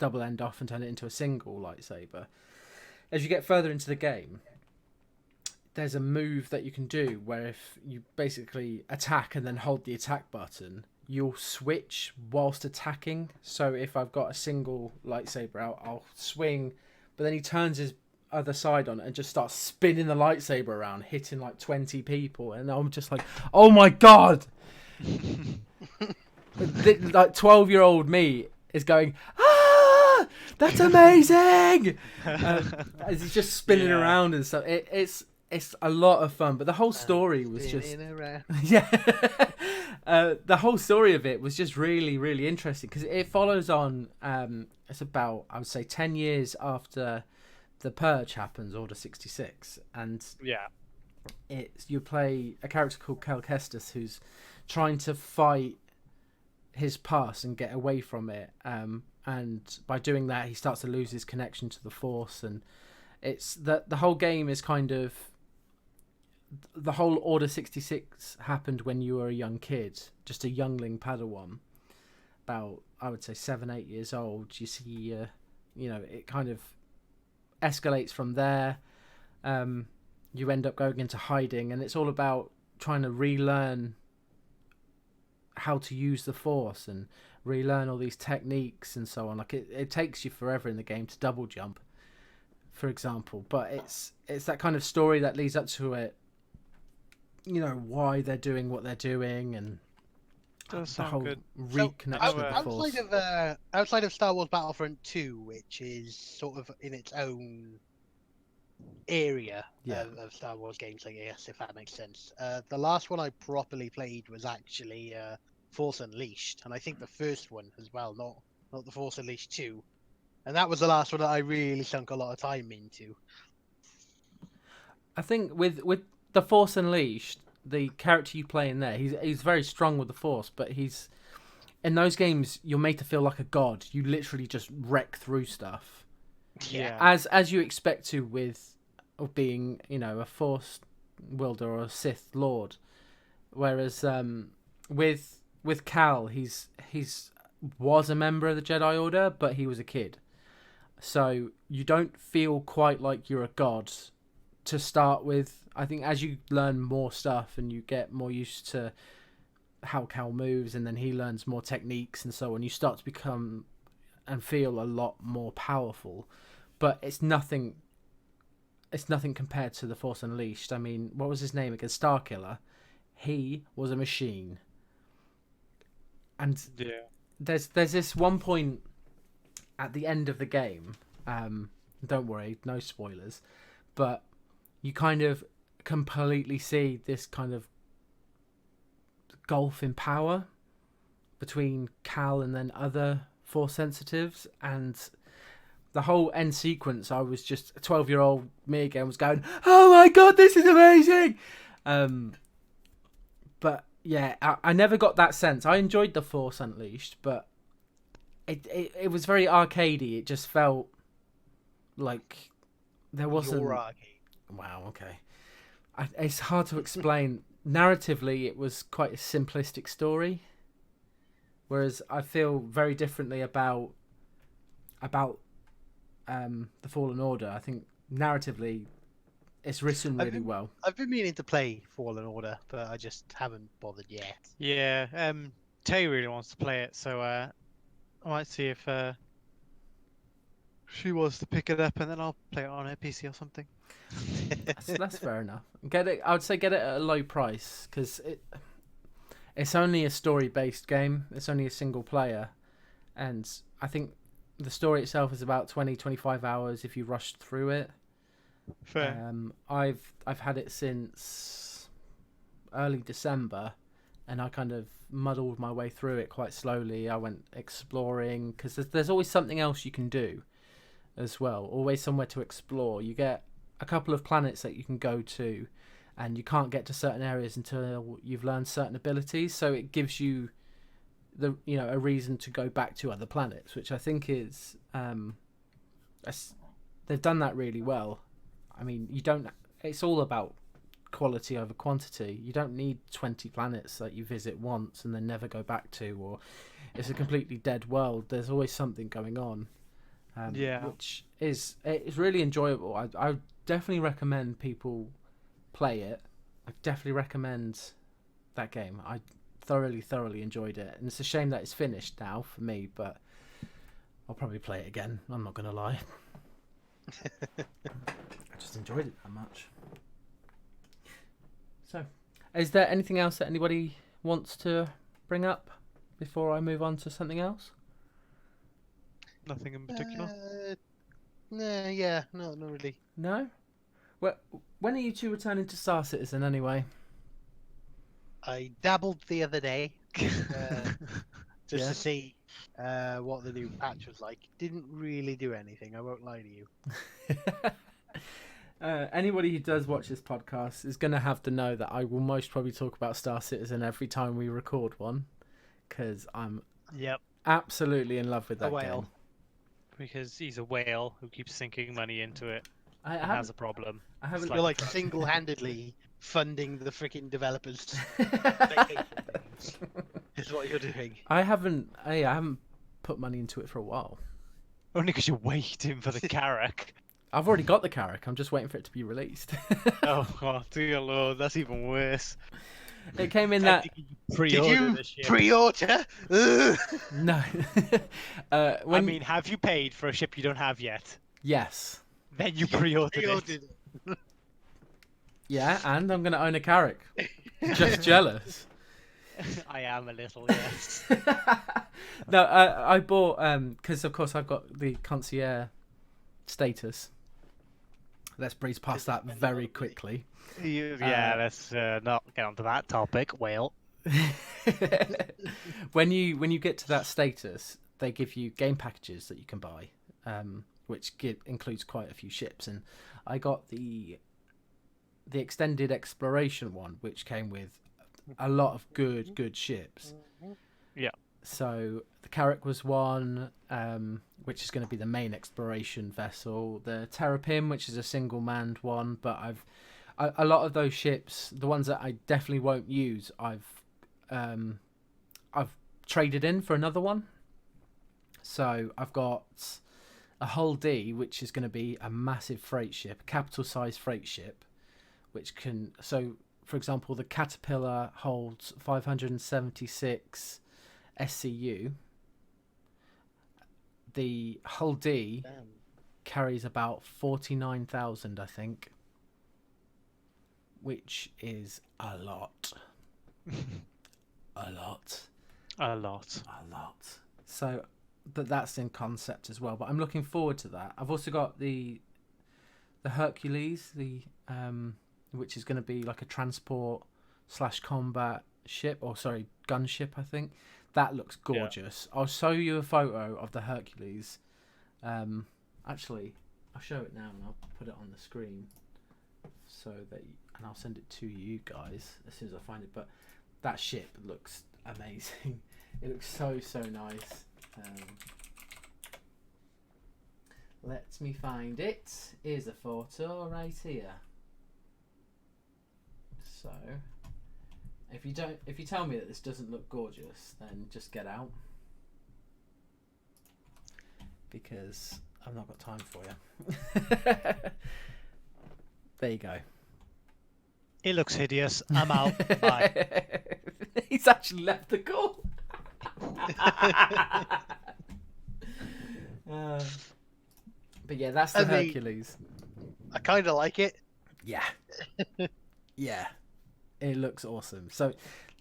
double end off and turn it into a single lightsaber. As you get further into the game, there's a move that you can do where if you basically attack and then hold the attack button, you'll switch whilst attacking. So if I've got a single lightsaber out, I'll swing, but then he turns his other side on and just starts spinning the lightsaber around, hitting like 20 people, and I'm just like, oh my god. Like 12-year-old me is going, ah, that's amazing. As he's just spinning around and stuff. It's a lot of fun, but the whole story was just yeah. The whole story of it was just really, really interesting because it follows on. It's about, I would say, 10 years after the Purge happens, Order 66, and you play a character called Cal Kestis who's trying to fight his past and get away from it, and by doing that he starts to lose his connection to the Force, and it's the whole game is kind of, the whole Order 66 happened when you were a young kid, just a youngling Padawan, about, I would say, 7-8 years old. You see, it kind of escalates from there. You end up going into hiding, and it's all about trying to relearn how to use the Force and relearn all these techniques and so on. Like it takes you forever in the game to double jump, for example, but it's that kind of story that leads up to it, why they're doing what they're doing, and the whole reconnection with the Force. Outside of Star Wars Battlefront 2, which is sort of in its own area of Star Wars games, I guess, if that makes sense. The last one I properly played was actually Force Unleashed, and I think the first one as well, not the Force Unleashed 2. And that was the last one that I really sunk a lot of time into. I think with the Force Unleashed, the character you play in there, he's very strong with the Force, but he's, in those games, you're made to feel like a god. You literally just wreck through stuff. Yeah. As you expect to with being, a Force wielder or a Sith Lord. Whereas with Cal, he's was a member of the Jedi Order, but he was a kid. So you don't feel quite like you're a god to start with. I think as you learn more stuff and you get more used to how Cal moves, and then he learns more techniques and so on, you start to become and feel a lot more powerful. But it's nothing compared to the Force Unleashed. I mean, what was his name again? Starkiller. He was a machine. And there's this one point at the end of the game, don't worry, no spoilers, but you kind of completely see this kind of gulf in power between Cal and then other Force sensitives, and the whole end sequence, I was just, a 12-year-old me again was going, oh my god, this is amazing! But yeah, I never got that sense. I enjoyed the Force Unleashed, but it was very arcadey. It just felt like there wasn't... Your arcade. Wow, okay. It's hard to explain. Narratively, it was quite a simplistic story, whereas I feel very differently about the Fallen Order. I think narratively, it's written really well. I've been meaning to play Fallen Order, but I just haven't bothered yet. Yeah, Tay really wants to play it, so I might see if she wants to pick it up, and then I'll play it on her PC or something. That's fair enough. Get it. I would say get it at a low price, because it's only a story-based game. It's only a single player, and I think the story itself is about 20-25 hours if you rushed through it. Fair. I've had it since early December, and I kind of muddled my way through it quite slowly. I went exploring, because there's always something else you can do as well. Always somewhere to explore. You get a couple of planets that you can go to, and you can't get to certain areas until you've learned certain abilities, so it gives you a reason to go back to other planets, which I think is they've done that really well. I mean, it's all about quality over quantity. You don't need 20 planets that you visit once and then never go back to, or it's a completely dead world. There's always something going on, which is really enjoyable. I definitely recommend people play it, I definitely recommend that game. I thoroughly enjoyed it, and it's a shame that it's finished now for me, but I'll probably play it again. I'm not gonna lie. I just enjoyed it that much. So, is there anything else that anybody wants to bring up before I move on to something else? Nothing in particular. No, yeah, not really. No? Well, when are you two returning to Star Citizen anyway? I dabbled the other day just Yeah. to see what the new patch was like. Didn't really do anything, I won't lie to you. Anybody who does watch this podcast is going to have to know that I will most probably talk about Star Citizen every time we record one, because I'm Yep. absolutely in love with that whale. game. Because he's a whale who keeps sinking money into it I and has a problem. I haven't. You're like single-handedly funding the freaking developers. Is what you're doing. I haven't put money into it for a while. Only because you're waiting for the Carrack. I've already got the Carrack. I'm just waiting for it to be released. Oh, dear Lord, that's even worse. It came in that. Pre-order Did you this ship. pre-order? Ugh. No. I mean, have you paid for a ship you don't have yet? Yes. Then you pre-ordered it. Pre-ordered it. Yeah, and I'm going to own a Carrack. Just jealous. I am a little, yes. No, I bought because of course I've got the concierge status. Let's breeze past that very quickly. Yeah, let's not get onto that topic. Whale. When you get to that status, they give you game packages that you can buy, which includes quite a few ships, and I got the extended exploration one, which came with a lot of good ships. Yeah. So the Carrack was one, which is going to be the main exploration vessel. The Terrapin, which is a single-manned one, but a lot of those ships, the ones that I definitely won't use, I've traded in for another one. So I've got a Hull D, which is going to be a massive freight ship, capital-sized freight ship, which can. So, for example, the Caterpillar holds 576 SCU. The Hull D carries about 49,000, I think, which is a lot. A lot. So, but that's in concept as well. But I'm looking forward to that. I've also got the Hercules, which is going to be like a transport / combat ship, or sorry, gunship, I think. That looks gorgeous. Yeah. I'll show you a photo of the Hercules. Actually, I'll show it now and I'll put it on the screen so that, and I'll send it to you guys as soon as I find it. But that ship looks amazing. It looks so nice. Let me find it. Here's a photo right here. So, if you tell me that this doesn't look gorgeous, then just get out, because I've not got time for you. There you go. It looks hideous. I'm out. Bye. He's actually left the call. But yeah, that's the Hercules. I kind of like it. Yeah. Yeah. It looks awesome. So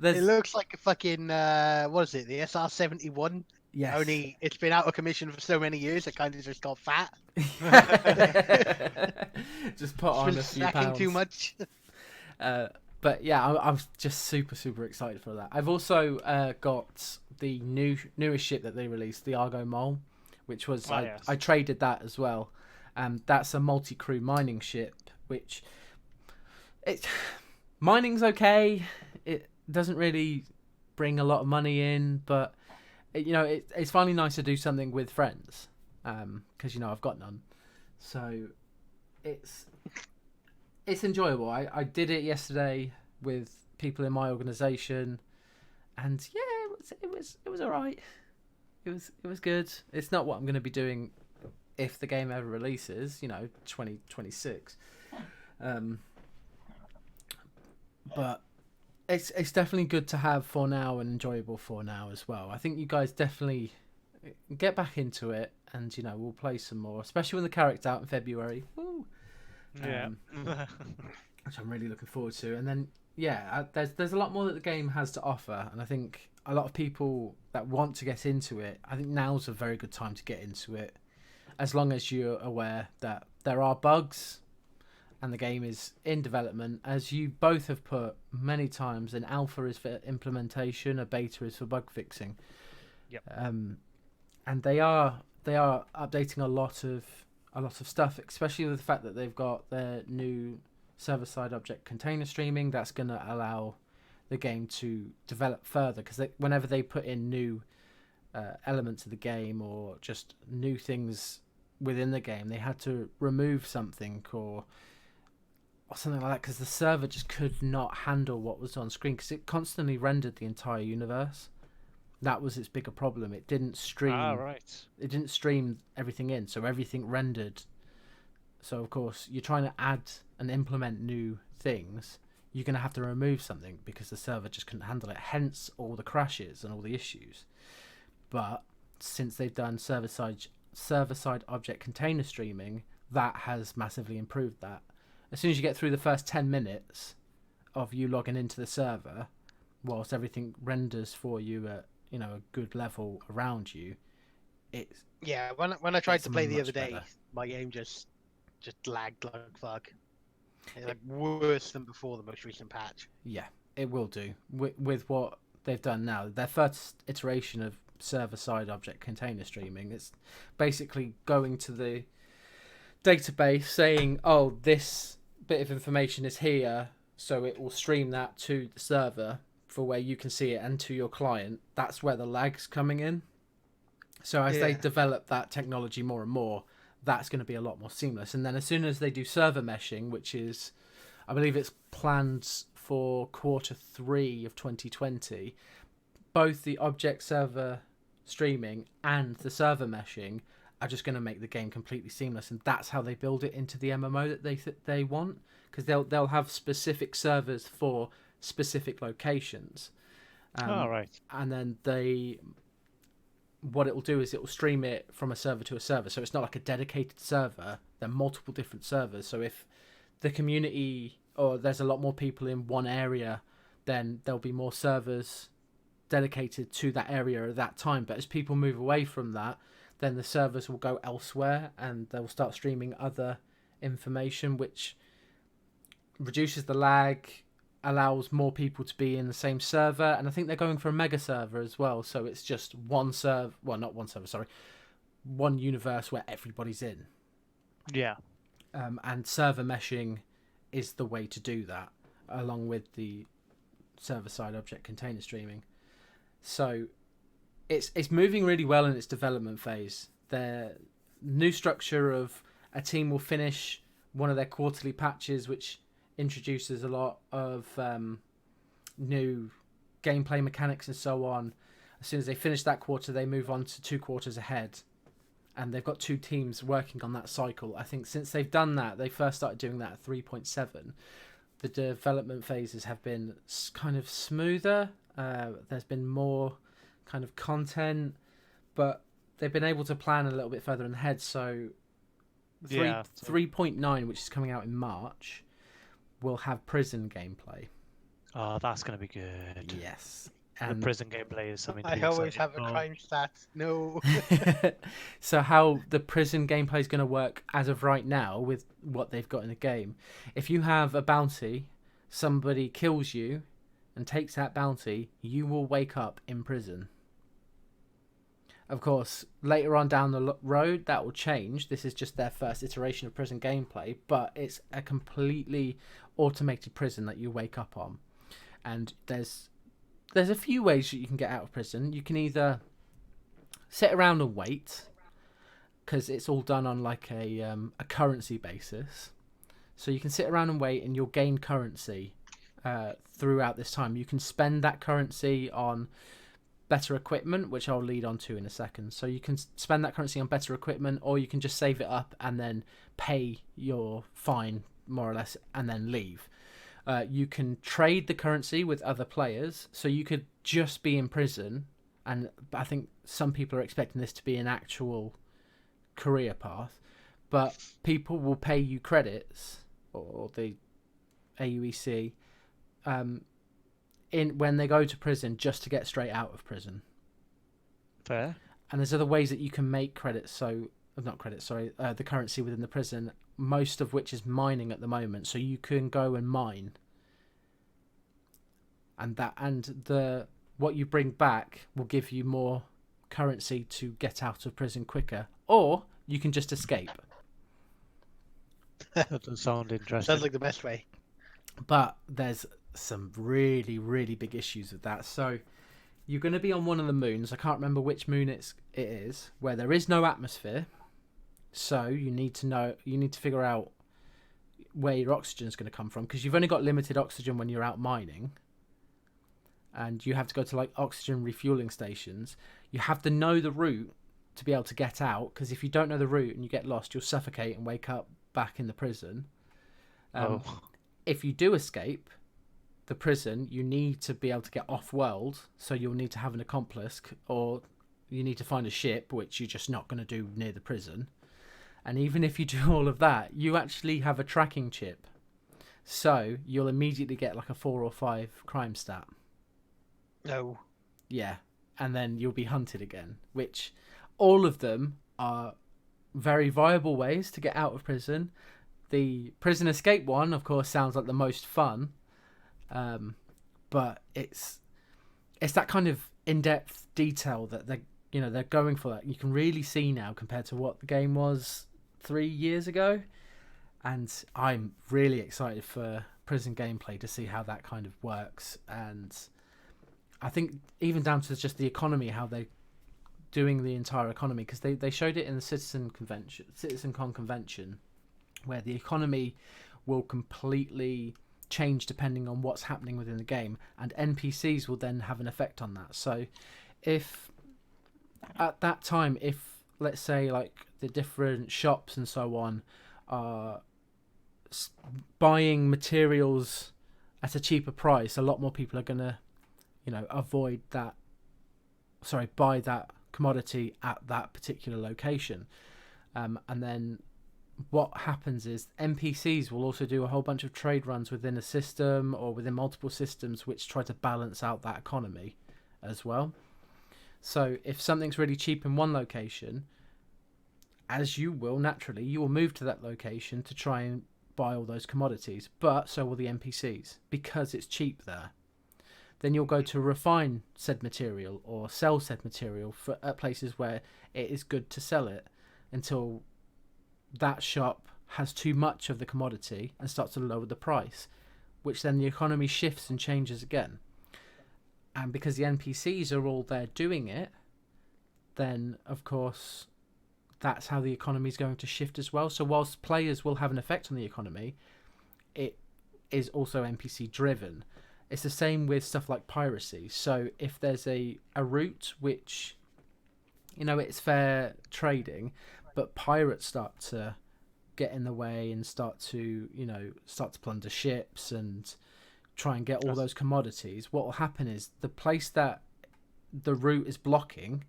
it looks like a fucking what is it? The SR-71. Yes. Only it's been out of commission for so many years, it kind of just got fat. Just put on a few pounds. Too much. But yeah, I'm just super excited for that. I've also got the newest ship that they released, the Argo Mole, which was yes. I traded that as well. That's a multi-crew mining ship, which mining's okay. It doesn't really bring a lot of money in, but it's finally nice to do something with friends, because I've got none, so it's enjoyable. I did it yesterday with people in my organisation, and yeah, it was alright. It was good. It's not what I'm going to be doing if the game ever releases, 2026. but it's definitely good to have for now and enjoyable for now as well. I think you guys definitely get back into it, and we'll play some more, especially when the character's out in February. Woo! Yeah. Which I'm really looking forward to. And then there's a lot more that the game has to offer, and I think a lot of people that want to get into it, I think now's a very good time to get into it, as long as you're aware that there are bugs and the game is in development. As you both have put many times, an alpha is for implementation, a beta is for bug fixing. Yep. And they are updating a lot of stuff, especially with the fact that they've got their new server-side object container streaming. That's going to allow the game to develop further, because whenever they put in new elements of the game or just new things within the game, they had to remove something or something like that, because the server just could not handle what was on screen, because it constantly rendered the entire universe. That was its bigger problem. It didn't stream. Right. It didn't stream everything in, so everything rendered. So of course, you're trying to add and implement new things. You're going to have to remove something because the server just couldn't handle it. Hence all the crashes and all the issues. But since they've done server-side object container streaming, that has massively improved that. As soon as you get through the first 10 minutes of you logging into the server, whilst everything renders for you at a good level around you, it's when I tried to play the much other day, better. my game just lagged like fuck. It's like worse than before the most recent patch. Yeah, it will do with what they've done now. Their first iteration of server-side object container streaming, it's basically going to the database saying, oh, this bit of information is here, so it will stream that to the server for where you can see it and to your client. That's where the lag's coming in. So as they develop that technology more and more, that's going to be a lot more seamless. And then as soon as they do server meshing, which is, I believe it's planned for Q3 of 2020, both the object server streaming and the server meshing are just going to make the game completely seamless. And that's how they build it into the MMO that they want, because they'll have specific servers for specific locations. Right. And then what it will do is it will stream it from a server to a server. So it's not like a dedicated server. There are multiple different servers. So if the community, or there's a lot more people in one area, then there'll be more servers dedicated to that area at that time. But as people move away from that, then the servers will go elsewhere and they'll start streaming other information, which reduces the lag, allows more people to be in the same server. And I think they're going for a mega server as well, so it's just one universe where everybody's in. Yeah. And server meshing is the way to do that, along with the server-side object container streaming. So it's moving really well in its development phase. Their new structure of a team will finish one of their quarterly patches, which introduces a lot of new gameplay mechanics and so on. As soon as they finish that quarter, they move on to 2 quarters ahead, and they've got 2 teams working on that cycle. I think since they've done that, they first started doing that at 3.7, the development phases have been kind of smoother. There's been more kind of content, but they've been able to plan a little bit further ahead. So 3.9, which is coming out in March, will have prison gameplay. Oh, that's going to be good. Yes. The prison gameplay is something to I be always excited have a for. crime stat. No. So how the prison gameplay is going to work as of right now with what they've got in the game. If you have a bounty, somebody kills you and takes that bounty, you will wake up in prison. Of course, later on down the road, that will change. This is just their first iteration of prison gameplay, but it's a completely automated prison that you wake up on. And there's a few ways that you can get out of prison. You can either sit around and wait, because it's all done on like a currency basis. So you can sit around and wait, and you'll gain currency throughout this time. You can spend that currency on better equipment, which I'll lead on to in a second. So you can spend that currency on better equipment, or you can just save it up and then pay your fine, more or less, and then leave. You can trade the currency with other players, so you could just be in prison. And I think some people are expecting this to be an actual career path, but people will pay you credits or the AUEC in when they go to prison just to get straight out of prison. Fair. And there's other ways that you can make credits. So not credits, sorry, the currency within the prison. Most of which is mining at the moment, so you can go and mine, and what you bring back will give you more currency to get out of prison quicker, or you can just escape. That does sound interesting. Sounds like the best way. But there's some really, really big issues with that. So you're going to be on one of the moons. I can't remember which moon it is, where there is no atmosphere. So you need to figure out where your oxygen is going to come from, because you've only got limited oxygen when you're out mining, and you have to go to like oxygen refueling stations. You have to know the route to be able to get out, because if you don't know the route and you get lost, you'll suffocate and wake up back in the prison. If you do escape the prison, you need to be able to get off world, so you'll need to have an accomplice, or you need to find a ship, which you're just not going to do near the prison. And even if you do all of that, you actually have a tracking chip. So you'll immediately get like a 4 or 5 crime stat. No. Yeah. And then you'll be hunted again, which all of them are very viable ways to get out of prison. The prison escape one, of course, sounds like the most fun. But it's that kind of in-depth detail that they're going for. That you can really see now compared to what the game was 3 years ago, and I'm really excited for prison gameplay to see how that kind of works. And I think even down to just the economy, how they're doing the entire economy, because they showed it in the CitizenCon convention, where the economy will completely change depending on what's happening within the game, and NPCs will then have an effect on that. So if at that time, if let's say like the different shops and so on are buying materials at a cheaper price, a lot more people are going to buy that commodity at that particular location. And then what happens is NPCs will also do a whole bunch of trade runs within a system or within multiple systems, which try to balance out that economy as well. So if something's really cheap in one location, as you will naturally, you will move to that location to try and buy all those commodities, but so will the NPCs, because it's cheap there. Then you'll go to refine said material or sell said material at places where it is good to sell it, until that shop has too much of the commodity and starts to lower the price, which then the economy shifts and changes again. And because the NPCs are all there doing it, then of course that's how the economy is going to shift as well. So whilst players will have an effect on the economy, it is also NPC driven. It's the same with stuff like piracy. So if there's a route which, it's fair trading, but pirates start to get in the way and start to plunder ships and try and get all those commodities, what will happen is the place that the route is blocking,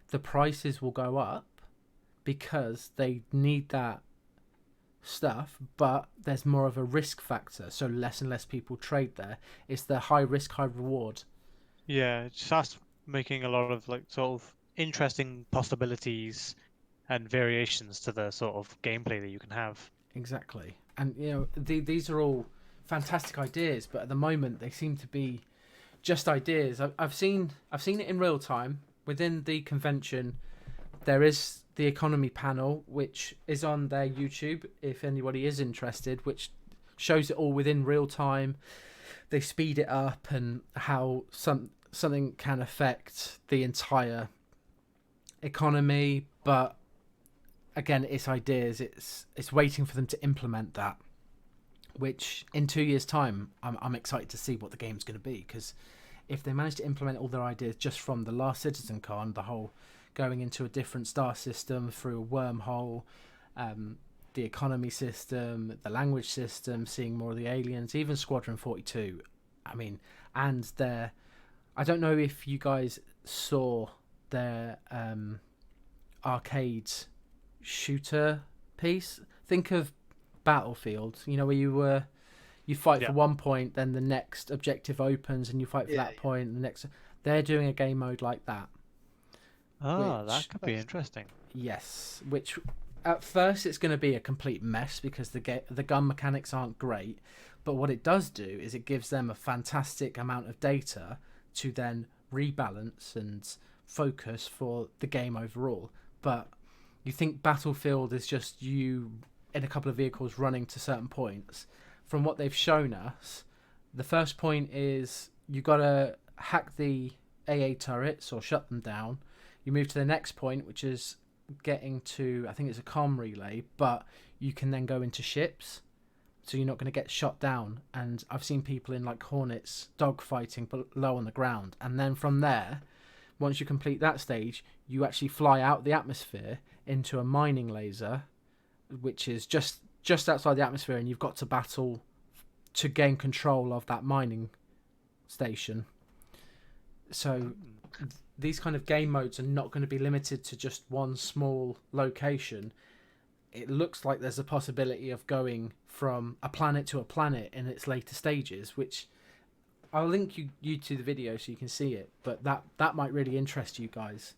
the prices will go up because they need that stuff, but there's more of a risk factor, so less and less people trade there. It's the high risk, high reward. Yeah, it just starts making a lot of sort of interesting possibilities and variations to the sort of gameplay that you can have. Exactly. And these are all fantastic ideas, but at the moment they seem to be just ideas. I've seen it in real time within the convention. There is the economy panel, which is on their YouTube if anybody is interested, which shows it all within real time. They speed it up and how something can affect the entire economy, but again, it's ideas. It's waiting for them to implement that, which in 2 years' time, I'm excited to see what the game's going to be, because if they manage to implement all their ideas just from the last CitizenCon, the whole going into a different star system through a wormhole, the economy system, the language system, seeing more of the aliens, even Squadron 42. I mean, and their, I don't know if you guys saw their arcade shooter piece. Think of Battlefield, you know, where you fight for one point, then the next objective opens and you fight for that point, and the next. They're doing a game mode like that. Oh, that could be interesting. Yes, which at first it's going to be a complete mess because the gun mechanics aren't great, but what it does do is it gives them a fantastic amount of data to then rebalance and focus for the game overall. But you think Battlefield is just you in a couple of vehicles running to certain points. From what they've shown us, the first point is you got to hack the AA turrets or shut them down. You move to the next point, which is getting to, I think it's a comm relay, but you can then go into ships, so you're not going to get shot down. And I've seen people in like Hornets dogfighting below on the ground, and then from there, once you complete that stage, you actually fly out the atmosphere into a mining laser, which is just outside the atmosphere, and you've got to battle to gain control of that mining station. So these kind of game modes are not going to be limited to just one small location. It looks like there's a possibility of going from a planet to a planet in its later stages, which I'll link you to the video so you can see it, but that might really interest you guys.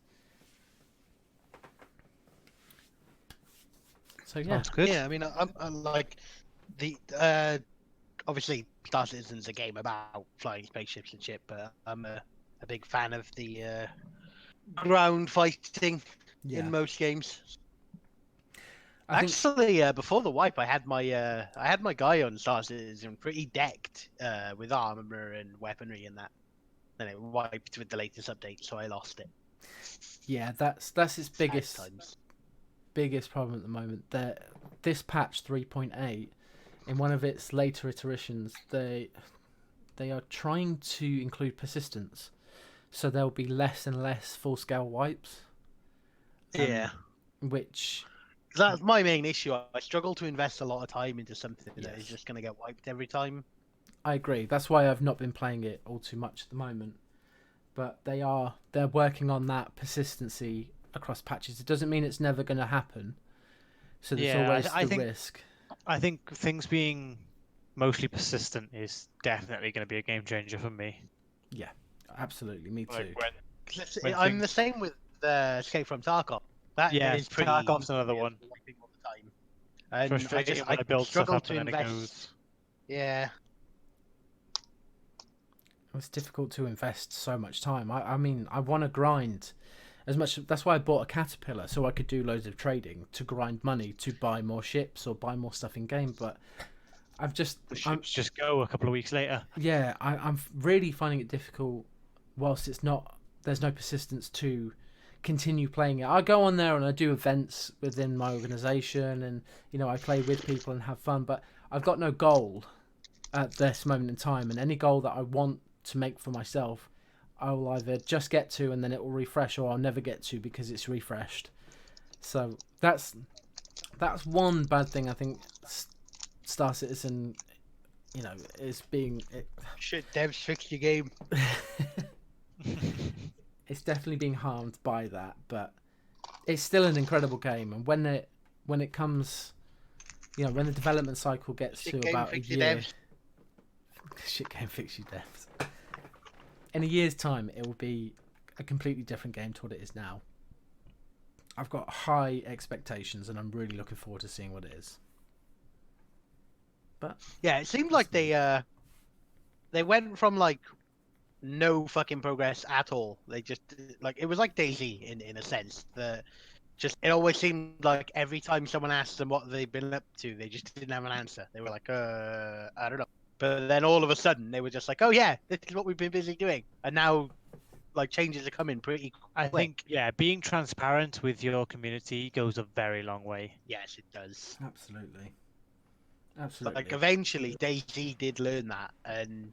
So yeah, that's good. Yeah, I mean, I'm like the obviously Star Citizen's a game about flying spaceships and shit, but I'm a big fan of the ground fighting in most games. Actually, before the wipe, I had my guy on Star Citizen pretty decked with armor and weaponry and that. Then it wiped with the latest update, so I lost it. Yeah, that's its biggest problem at the moment. That this patch 3.8, in one of its later iterations, they are trying to include persistence, so there'll be less and less full-scale wipes. Which that's my main issue. I struggle to invest a lot of time into something that is just going to get wiped every time. I agree. That's why I've not been playing it all too much at the moment. But they're working on that persistency across patches. It doesn't mean it's never going to happen. So there's always the risk. I think things being mostly persistent is definitely going to be a game changer for me. Yeah, absolutely. Me too. I'm the same with Escape from Tarkov. That is pretty. Tarkov's another one. All the time. And frustrating when I build stuff up and then it goes. Yeah. It's difficult to invest so much time. I mean, I want to grind as much. That's why I bought a Caterpillar, so I could do loads of trading to grind money to buy more ships or buy more stuff in game. But the ships just go a couple of weeks later. Yeah, I'm really finding it difficult. Whilst there's no persistence to continue playing it. I go on there and I do events within my organization, and I play with people and have fun. But I've got no goal at this moment in time, and any goal that I want to make for myself, I will either just get to and then it will refresh, or I'll never get to because it's refreshed. So that's one bad thing I think Star Citizen, is being. Shit, devs, fix your game. It's definitely being harmed by that, but it's still an incredible game. And when it comes, when the development cycle gets to about a year, shit game fix you devs. In a year's time, it will be a completely different game to what it is now. I've got high expectations, and I'm really looking forward to seeing what it is. But yeah, it seemed like they went from like no fucking progress at all. They just it was like DayZ in a sense. It always seemed like every time someone asked them what they've been up to, they just didn't have an answer. They were like, I don't know. But then all of a sudden, they were just like, oh yeah, this is what we've been busy doing. And now, changes are coming pretty quick. I think, being transparent with your community goes a very long way. Yes, it does. Absolutely. Eventually, DayZ did learn that, and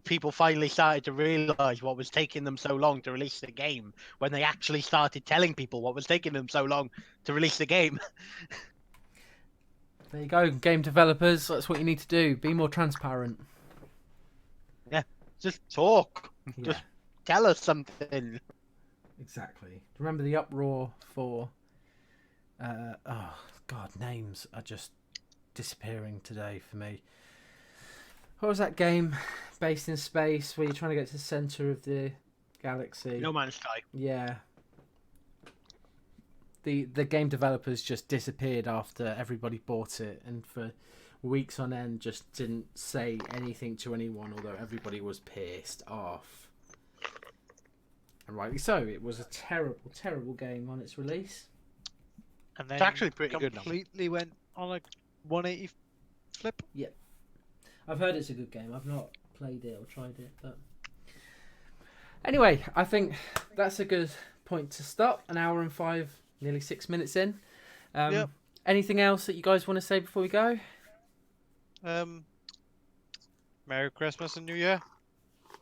people finally started to realize what was taking them so long to release the game when they actually started telling people what was taking them so long to release the game. There you go, game developers. That's what you need to do. Be more transparent. Just talk. Yeah, Just tell us something. exactly. Remember the uproar for... oh, God, names are just disappearing today for me. What was that game based in space where you're trying to get to the centre of the galaxy? No Man's Sky. Yeah. The game developers just disappeared after everybody bought it, and for weeks on end just didn't say anything to anyone, although everybody was pissed off. And rightly so. It was a terrible, terrible game on its release. And then It's actually pretty good now. completely went on a 180 flip. I've heard it's a good game. I've not played it or tried it, but anyway, I think that's a good point to stop. An hour and 5, nearly 6 minutes in. Yep. Anything else that you guys want to say before we go? Merry Christmas and New Year.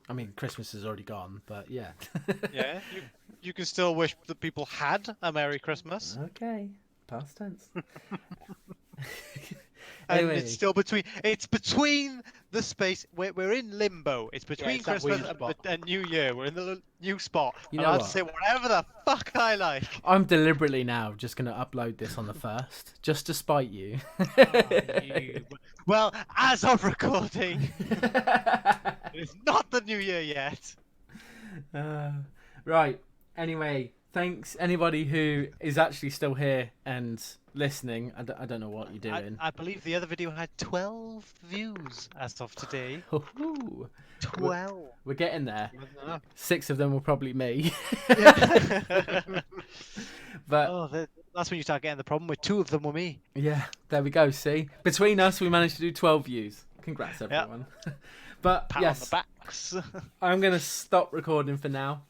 I mean, Christmas is already gone, but yeah. Yeah, you can still wish that people had a Merry Christmas. Okay, past tense. And Anyway. it's between the space. We're in limbo. It's between it's that Christmas weird spot. and New Year. We're in the new spot. You I'm know allowed what? to say whatever the fuck I like. I'm deliberately now just going to upload this on the 1st, just to spite you. Well, as of recording, it's not the New Year yet. Right. Anyway, thanks anybody who is actually still here and listening. I don't know what you're doing. I believe the other video had 12 views as of today. Ooh, 12. we're getting there. 6 of them were probably me. But Oh, that's when you start getting the problem with 2 of them were me. yeah, there we go. See, between us, we managed to do 12 views. Congrats, everyone. But Pat yes, on the backs. I'm going to stop recording for now.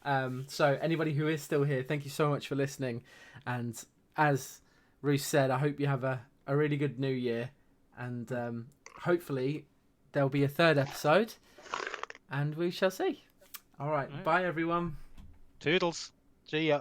So anybody who is still here, thank you so much for listening. And as Ruth said, I hope you have a really good New Year. And hopefully there'll be a 3rd episode. And we shall see. All right. Right. Bye, everyone. Toodles. See ya.